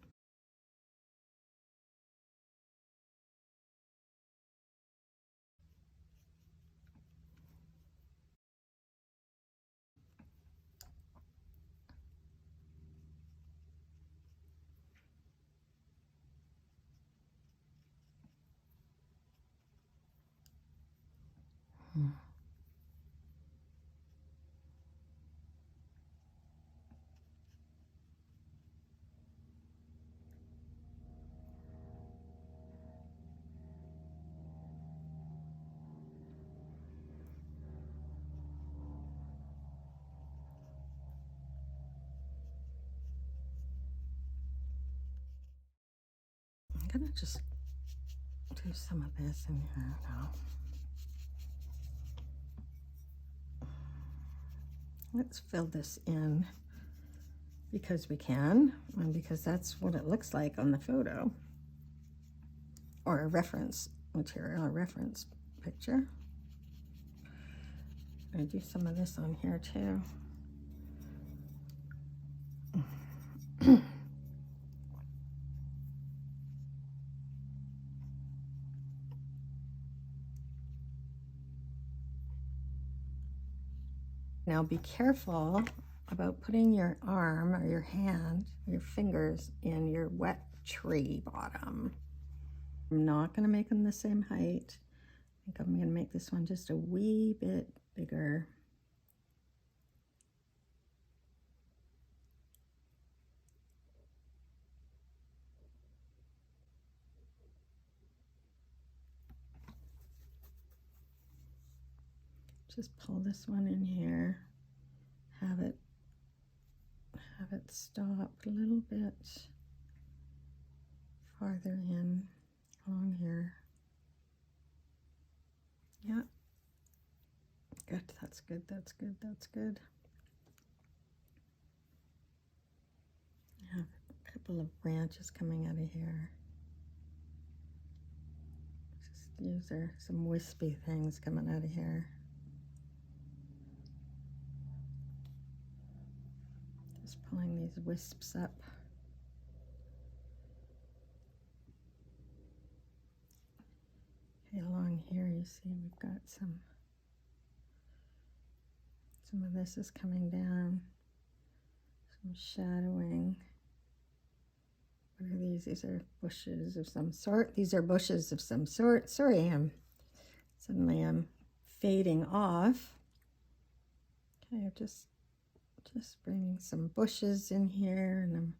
S1: I'm gonna just do some of this in here now. Let's fill this in because we can, and because that's what it looks like on the photo, or a reference material, a reference picture. I'm gonna do some of this on here too. Now be careful about putting your arm or your hand, your fingers in your wet tree bottom. I'm not going to make them the same height. I think I'm going to make this one just a wee bit bigger. Just pull this one in here, have it stop a little bit farther in along here. Yeah, good, that's good, that's good, that's good. couple of branches coming out of here. These are some wispy things coming out of here. Just pulling these wisps up. Okay, along here you see we've got some of this is coming down, some shadowing. What are these? These are bushes of some sort. These are bushes of some sort. Sorry, suddenly I'm fading off. Okay, just bringing some bushes in here, and I'm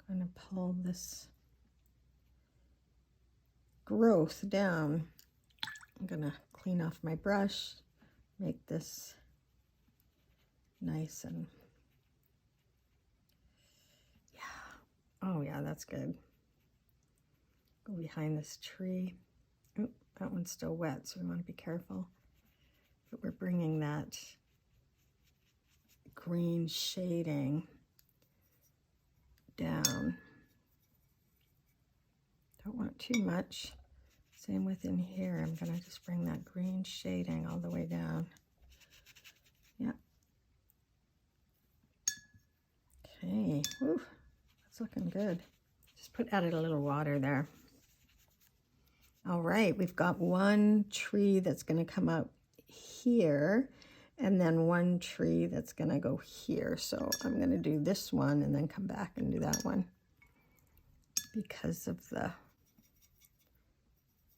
S1: going to pull this growth down. I'm going to clean off my brush, make this nice and oh yeah, that's good. Go behind this tree. Oh, that one's still wet, so we want to be careful. But we're bringing that green shading down. Don't want too much. Same within here. I'm going to just bring that green shading all the way down. Yeah. Okay. Woo. That's looking good. Just added a little water there. All right, we've got one tree that's going to come out here, and then one tree that's going to go here. So I'm going to do this one and then come back and do that one because of the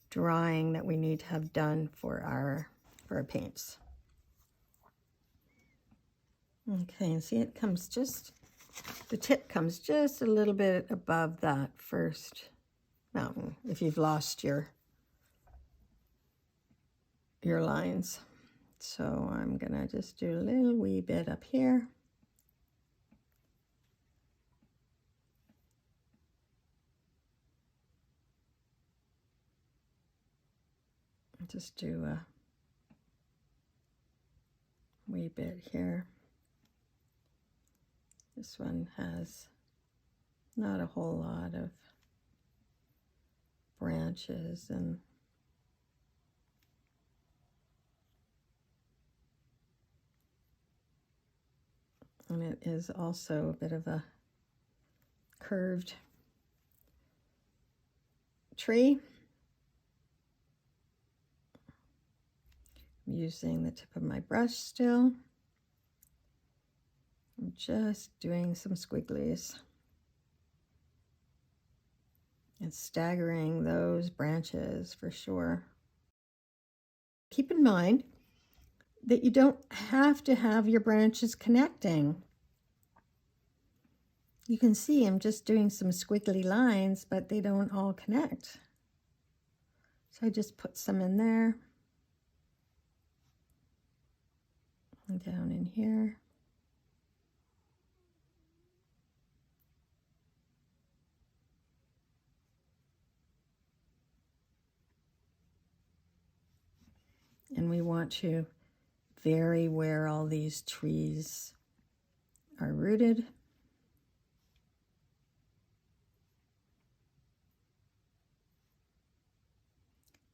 S1: drying that we need to have done for our paints. Okay, and see, it comes just, the tip comes just a little bit above that first mountain if you've lost your lines. So I'm gonna just do a little wee bit up here. Just do a wee bit here. This one has not a whole lot of branches, and it is also a bit of a curved tree. I'm using the tip of my brush still. I'm just doing some squigglies and staggering those branches for sure. Keep in mind that you don't have to have your branches connecting. You can see I'm just doing some squiggly lines, but they don't all connect. So I just put some in there and down in here. And we want to vary where all these trees are rooted.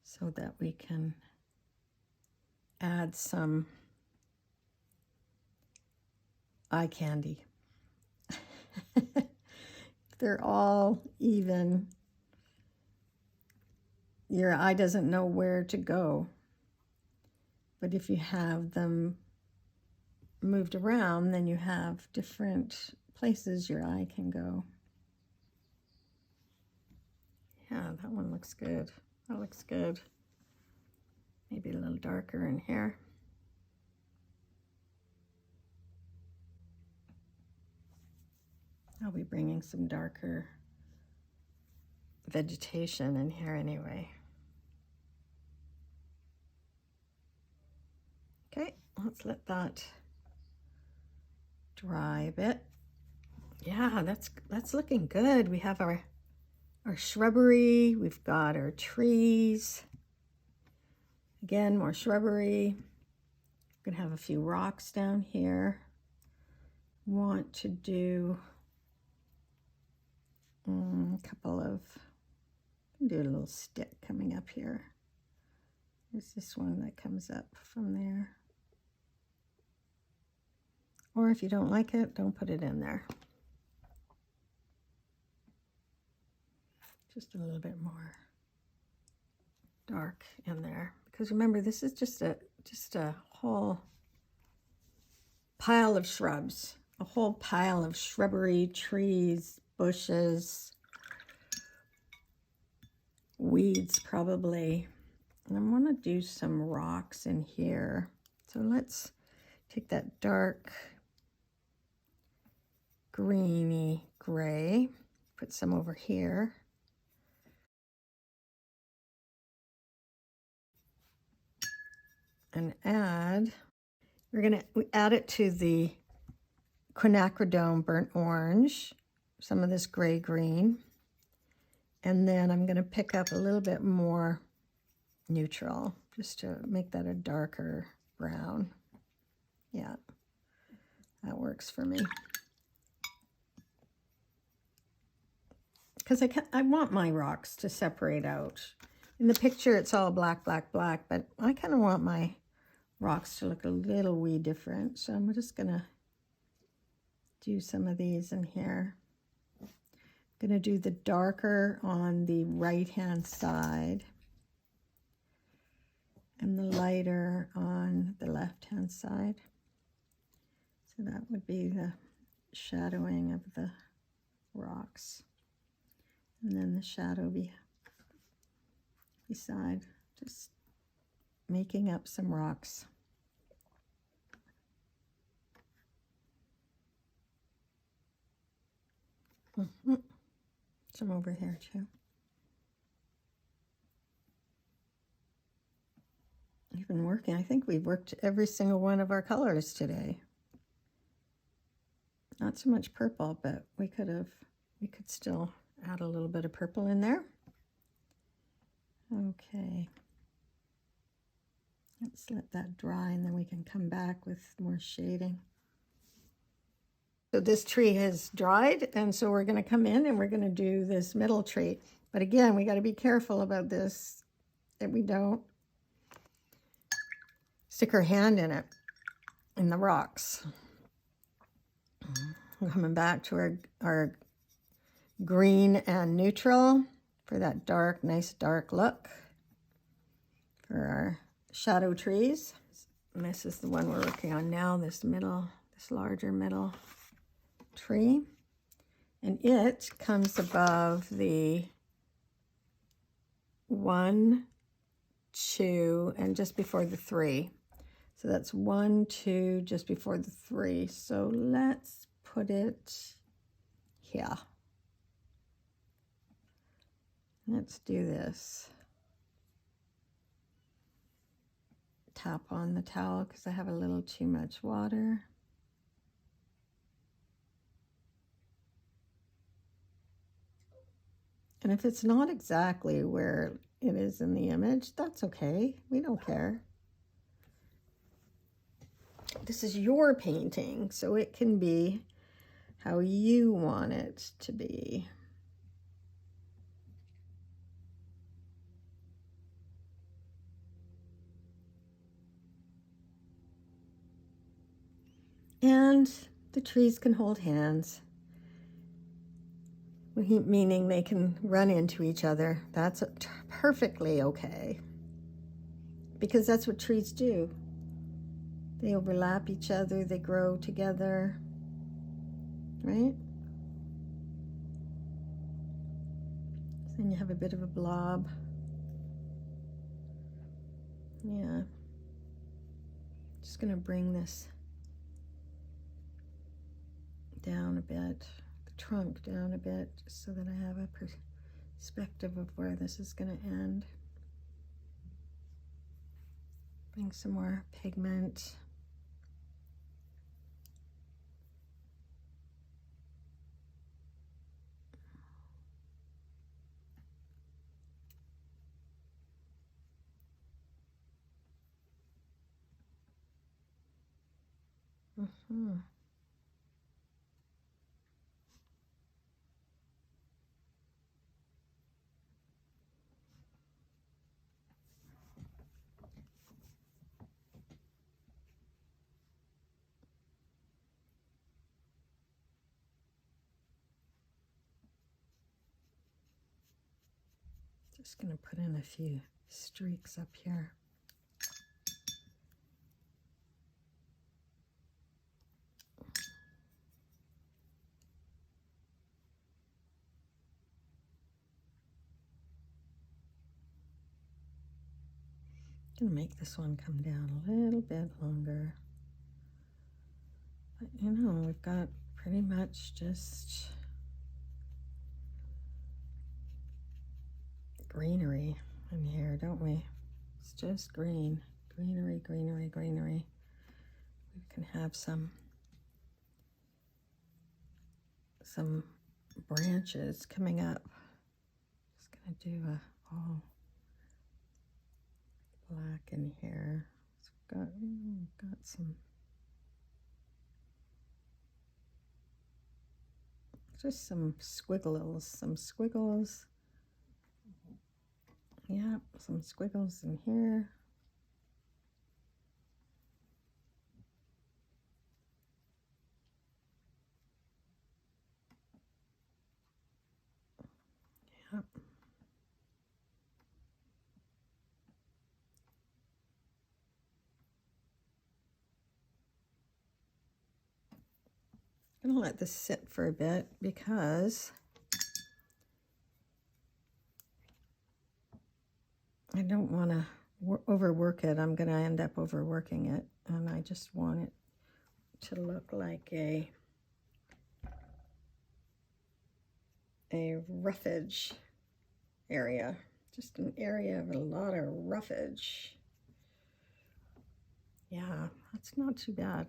S1: So that we can add some eye candy. They're all even. Your eye doesn't know where to go. But if you have them moved around, then you have different places your eye can go. Yeah, that one looks good. That looks good. Maybe a little darker in here. I'll be bringing some darker vegetation in here anyway. Okay, let's let that dry a bit. Yeah, that's looking good. We have our shrubbery, we've got our trees. Again, more shrubbery. We're gonna have a few rocks down here. Want to do a couple of, do a little stick coming up here. There's this one that comes up from there. Or if you don't like it, don't put it in there. Just a little bit more dark in there. Because remember, this is just a whole pile of shrubs. A whole pile of shrubbery, trees, bushes, weeds probably. And I want to do some rocks in here. So let's take that dark greeny gray, put some over here. And we're going to add it to the quinacridone burnt orange, some of this gray green. And then I'm going to pick up a little bit more neutral just to make that a darker brown. Yeah, that works for me. Because I want my rocks to separate out. In the picture, it's all black, black, black, but I kind of want my rocks to look a little wee different. So I'm just going to do some of these in here. I'm going to do the darker on the right-hand side and the lighter on the left-hand side. So that would be the shadowing of the rocks. And then the shadow beside, just making up some rocks. Some over here too. We've been working, I think we've worked every single one of our colors today. Not so much purple, but we could still add a little bit of purple in there. Okay. Let's let that dry and then we can come back with more shading. So this tree has dried, and so we're going to come in and we're going to do this middle tree. But again, we got to be careful about this, that we don't stick our hand in it, in the rocks. I'm coming back to our green and neutral for that dark, nice dark look for our shadow trees. And this is the one we're working on now, this larger middle tree. And it comes above the 1, 2, and just before the 3. So that's 1, 2, just before the 3. So let's put it here. Let's do this. Tap on the towel because I have a little too much water. And if it's not exactly where it is in the image, that's okay. We don't care. This is your painting, so it can be how you want it to be. And the trees can hold hands, meaning they can run into each other. That's perfectly okay, because that's what trees do. They overlap each other, they grow together, right? Then you have a bit of a blob. Yeah. Just gonna bring this down a bit, the trunk down a bit, just so that I have a perspective of where this is gonna end. Bring some more pigment. Just going to put in a few streaks up here. I'm going to make this one come down a little bit longer. But you know, we've got pretty much just greenery in here, don't we? It's just green. Greenery, greenery, greenery. We can have some branches coming up. Just gonna do a all black in here. It's got some just some squiggles. Yeah, some squiggles in here. Yep. I'm gonna let this sit for a bit because I don't want to overwork it. I'm going to end up overworking it, and I just want it to look like a roughage area, just an area of a lot of roughage. Yeah, that's not too bad.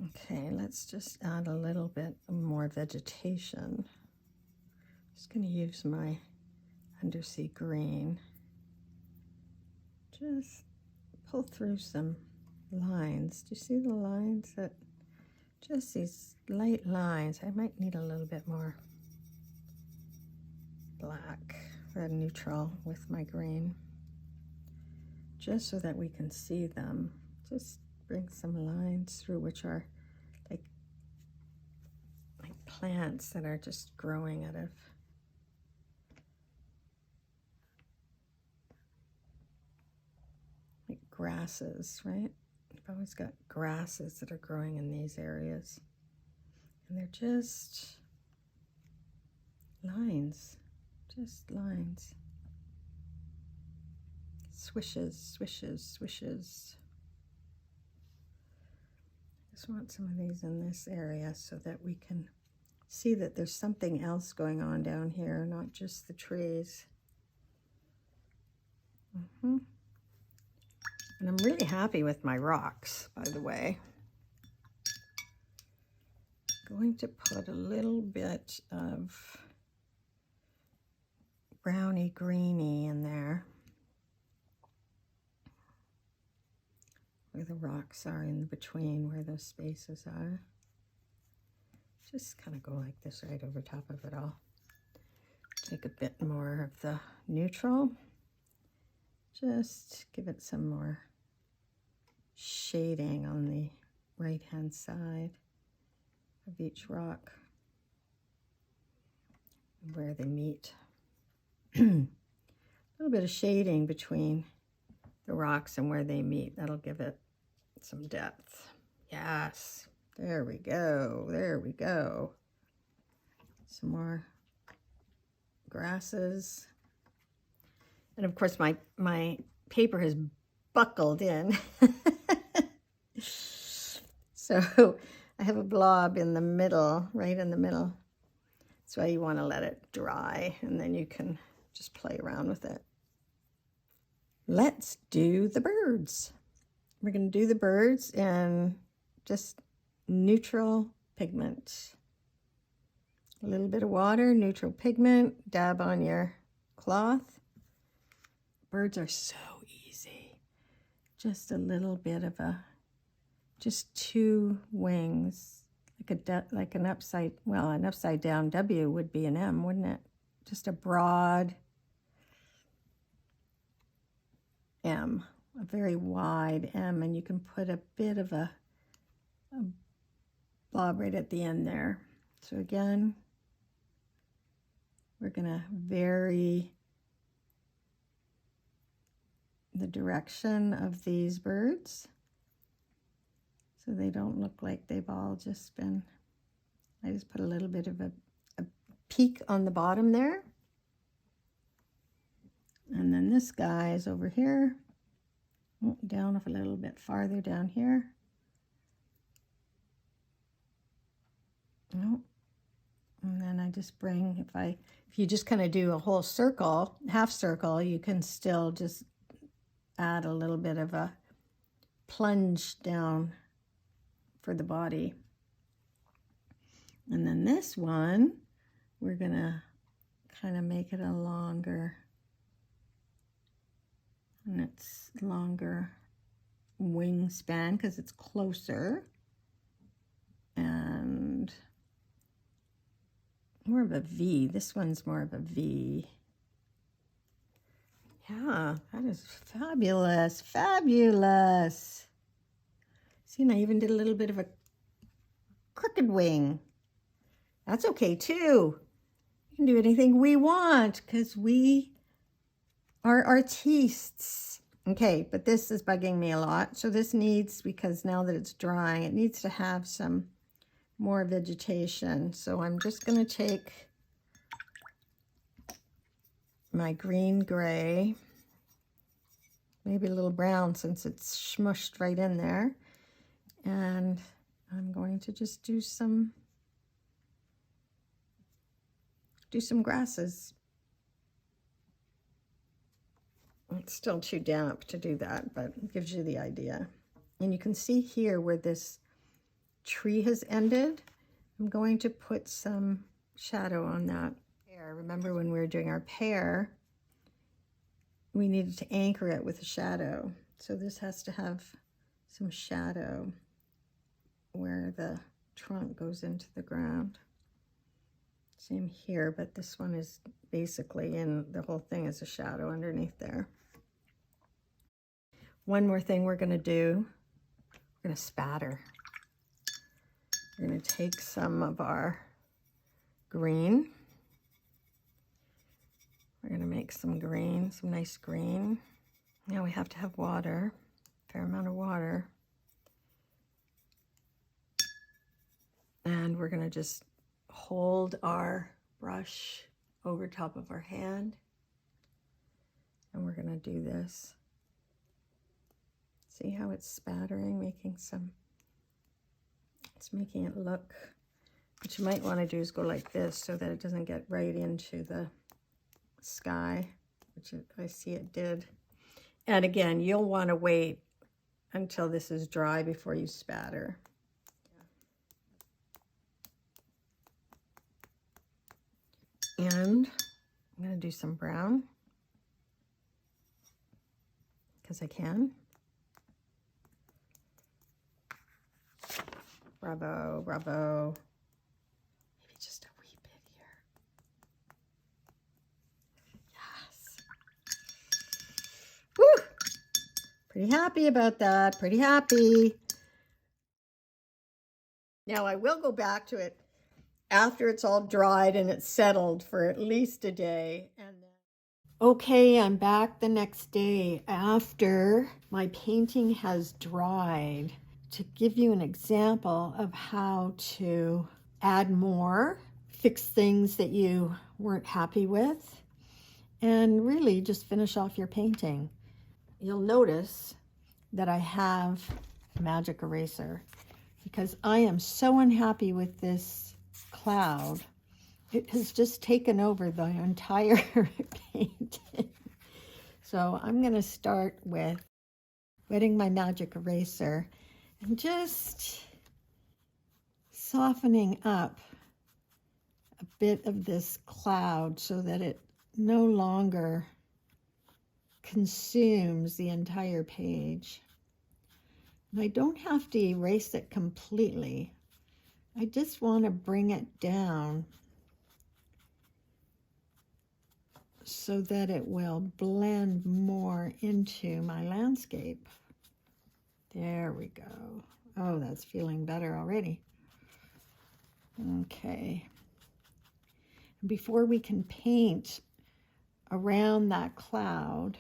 S1: Okay, let's just add a little bit more vegetation. Just going to use my undersea green. Just pull through some lines. Do you see the lines? That just these light lines. I might need a little bit more black, red neutral with my green, just so that we can see them. Just bring some lines through, which are like plants that are just growing out of like grasses, right? I've always got grasses that are growing in these areas, and they're just lines, swishes, swishes, swishes. Just want some of these in this area so that we can see that there's something else going on down here, not just the trees. And I'm really happy with my rocks, by the way. Going to put a little bit of browny greeny in there where the rocks are, in between where those spaces are. Just kind of go like this right over top of it all. Take a bit more of the neutral. Just give it some more shading on the right-hand side of each rock where they meet. A little bit of shading between the rocks and where they meet. That'll give it some depth. Yes, there we go, there we go. Some more grasses. And of course my paper has buckled in. So I have a blob in the middle, right in the middle. That's why you want to let it dry, and then you can just play around with it. Let's do the birds. We're going to do the birds in just neutral pigment. A little bit of water, neutral pigment, dab on your cloth. Birds are so easy. Just a little bit of just two wings, like an upside down W would be an M, wouldn't it? Just a broad M, a very wide M, and you can put a bit of a blob right at the end there. So again, we're going to vary the direction of these birds so they don't look like they've all just been, I just put a little bit of a peak on the bottom there. And then this guy is over here, down a little bit farther down here. Oh. And then I just bring, if you just kind of do a whole circle, half circle, you can still just add a little bit of a plunge down for the body. And then this one, we're gonna kind of make it a longer, and it's longer wingspan because it's closer and more of a V. This one's more of a V. Yeah, that is fabulous, fabulous. See, and I even did a little bit of a crooked wing. That's okay too. We can do anything we want because we are artistes. Okay, but this is bugging me a lot. So this needs, because now that it's drying, it needs to have some more vegetation. So I'm just going to take my green gray, maybe a little brown since it's smushed right in there, and I'm going to just do some grasses. It's still too damp to do that, but it gives you the idea. And you can see here where this tree has ended. I'm going to put some shadow on that. Remember when we were doing our pear, we needed to anchor it with a shadow. So this has to have some shadow where the trunk goes into the ground. Same here, but this one is basically in, the whole thing is a shadow underneath there. One more thing we're going to do, we're going to spatter. We're going to take some of our green. We're going to make some green, some nice green. Now we have to have water, a fair amount of water. And we're going to just hold our brush over top of our hand. And we're going to do this. See how it's spattering, making some, it's making it look, what you might want to do is go like this so that it doesn't get right into the sky, which I see it did. And again, you'll want to wait until this is dry before you spatter. And I'm going to do some brown because I can. Bravo, bravo. Maybe just a wee bit here. Yes. Woo! Pretty happy about that. Pretty happy. Now I will go back to it after it's all dried and it's settled for at least a day. And then... Okay, I'm back the next day after my painting has dried to give you an example of how to add more, fix things that you weren't happy with, and really just finish off your painting. You'll notice that I have a magic eraser because I am so unhappy with this cloud. It has just taken over the entire painting. So I'm going to start with wetting my magic eraser and just softening up a bit of this cloud so that it no longer consumes the entire page. And I don't have to erase it completely. I just want to bring it down so that it will blend more into my landscape. There we go. Oh, that's feeling better already. Okay. Before we can paint around that cloud,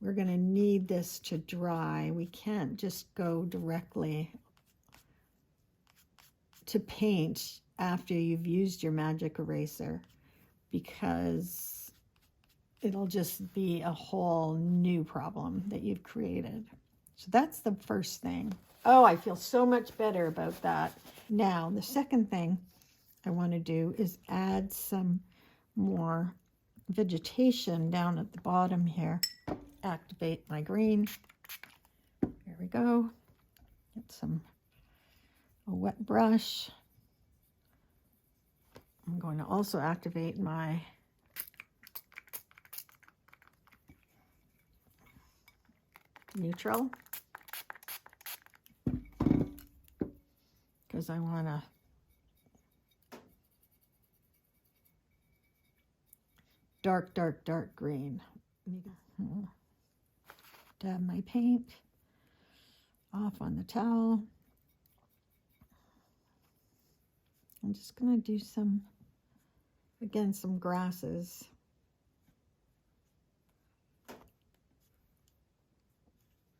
S1: we're going to need this to dry. We can't just go directly to paint after you've used your magic eraser, because it'll just be a whole new problem that you've created. So that's the first thing. Oh, I feel so much better about that. Now, the second thing I want to do is add some more vegetation down at the bottom here. Activate my green. There we go. Get a wet brush. I'm going to also activate my neutral, because I want to dark, dark, dark green. Dab my paint off on the towel. I'm just going to do some grasses.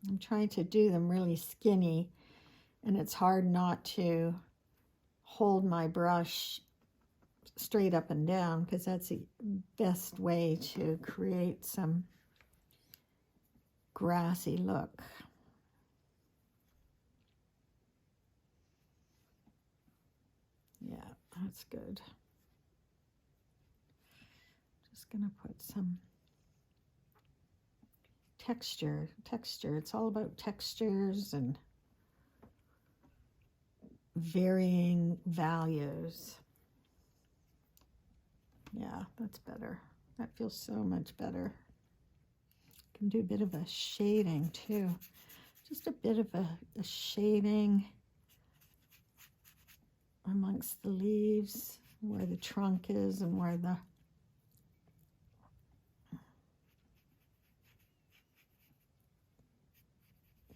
S1: I'm trying to do them really skinny, and it's hard not to hold my brush straight up and down, because that's the best way to create some grassy look. Yeah, that's good. Just gonna put some texture. It's all about textures and varying values. Yeah, that's better. That feels so much better. Can do a bit of a shading too. Just a bit of a shading amongst the leaves, where the trunk is and where the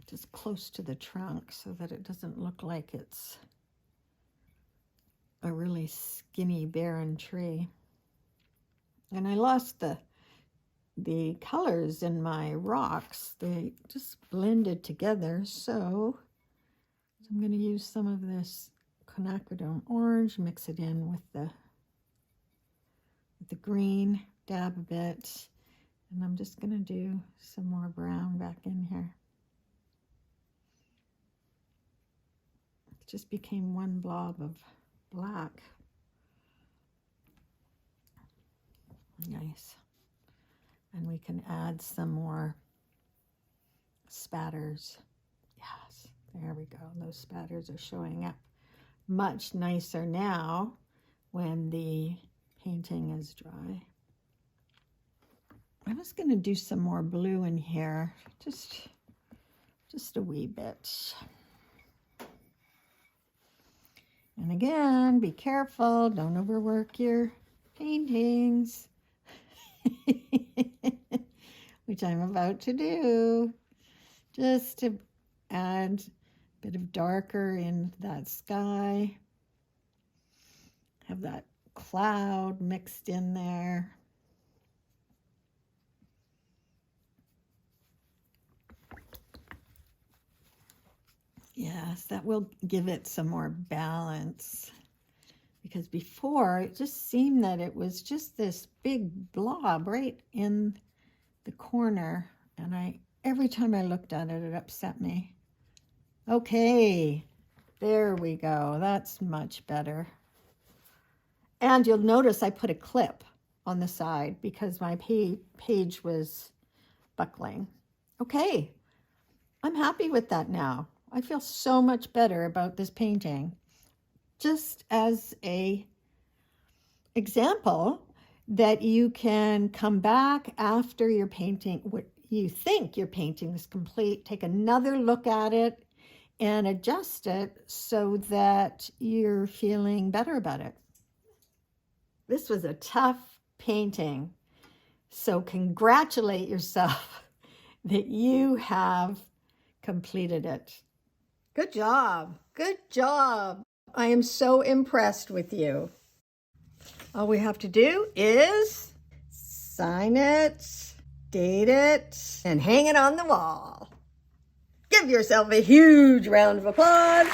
S1: just close to the trunk, so that it doesn't look like it's a really skinny, barren tree. And I lost the colors in my rocks. They just blended together. So I'm going to use some of this quinacridone orange, mix it in with the green, dab a bit, and I'm just going to do some more brown back in here. It just became one blob of black. Nice. And we can add some more spatters. Yes, there we go. Those spatters are showing up much nicer now when the painting is dry. I'm just going to do some more blue in here, just a wee bit. And again, be careful, don't overwork your paintings. Which I'm about to do, just to add a bit of darker in that sky, have that cloud mixed in there. Yes, that will give it some more balance, because before it just seemed that it was just this big blob right in the corner, and every time I looked at it, it upset me. Okay, there we go. That's much better. And you'll notice I put a clip on the side because my page was buckling. Okay, I'm happy with that now. I feel so much better about this painting. Just as a example that you can come back after your painting, what you think your painting is complete, take another look at it and adjust it so that you're feeling better about it. This was a tough painting, so congratulate yourself that you have completed it. Good job. Good job. I am so impressed with you. All we have to do is sign it, date it, and hang it on the wall. Give yourself a huge round of applause.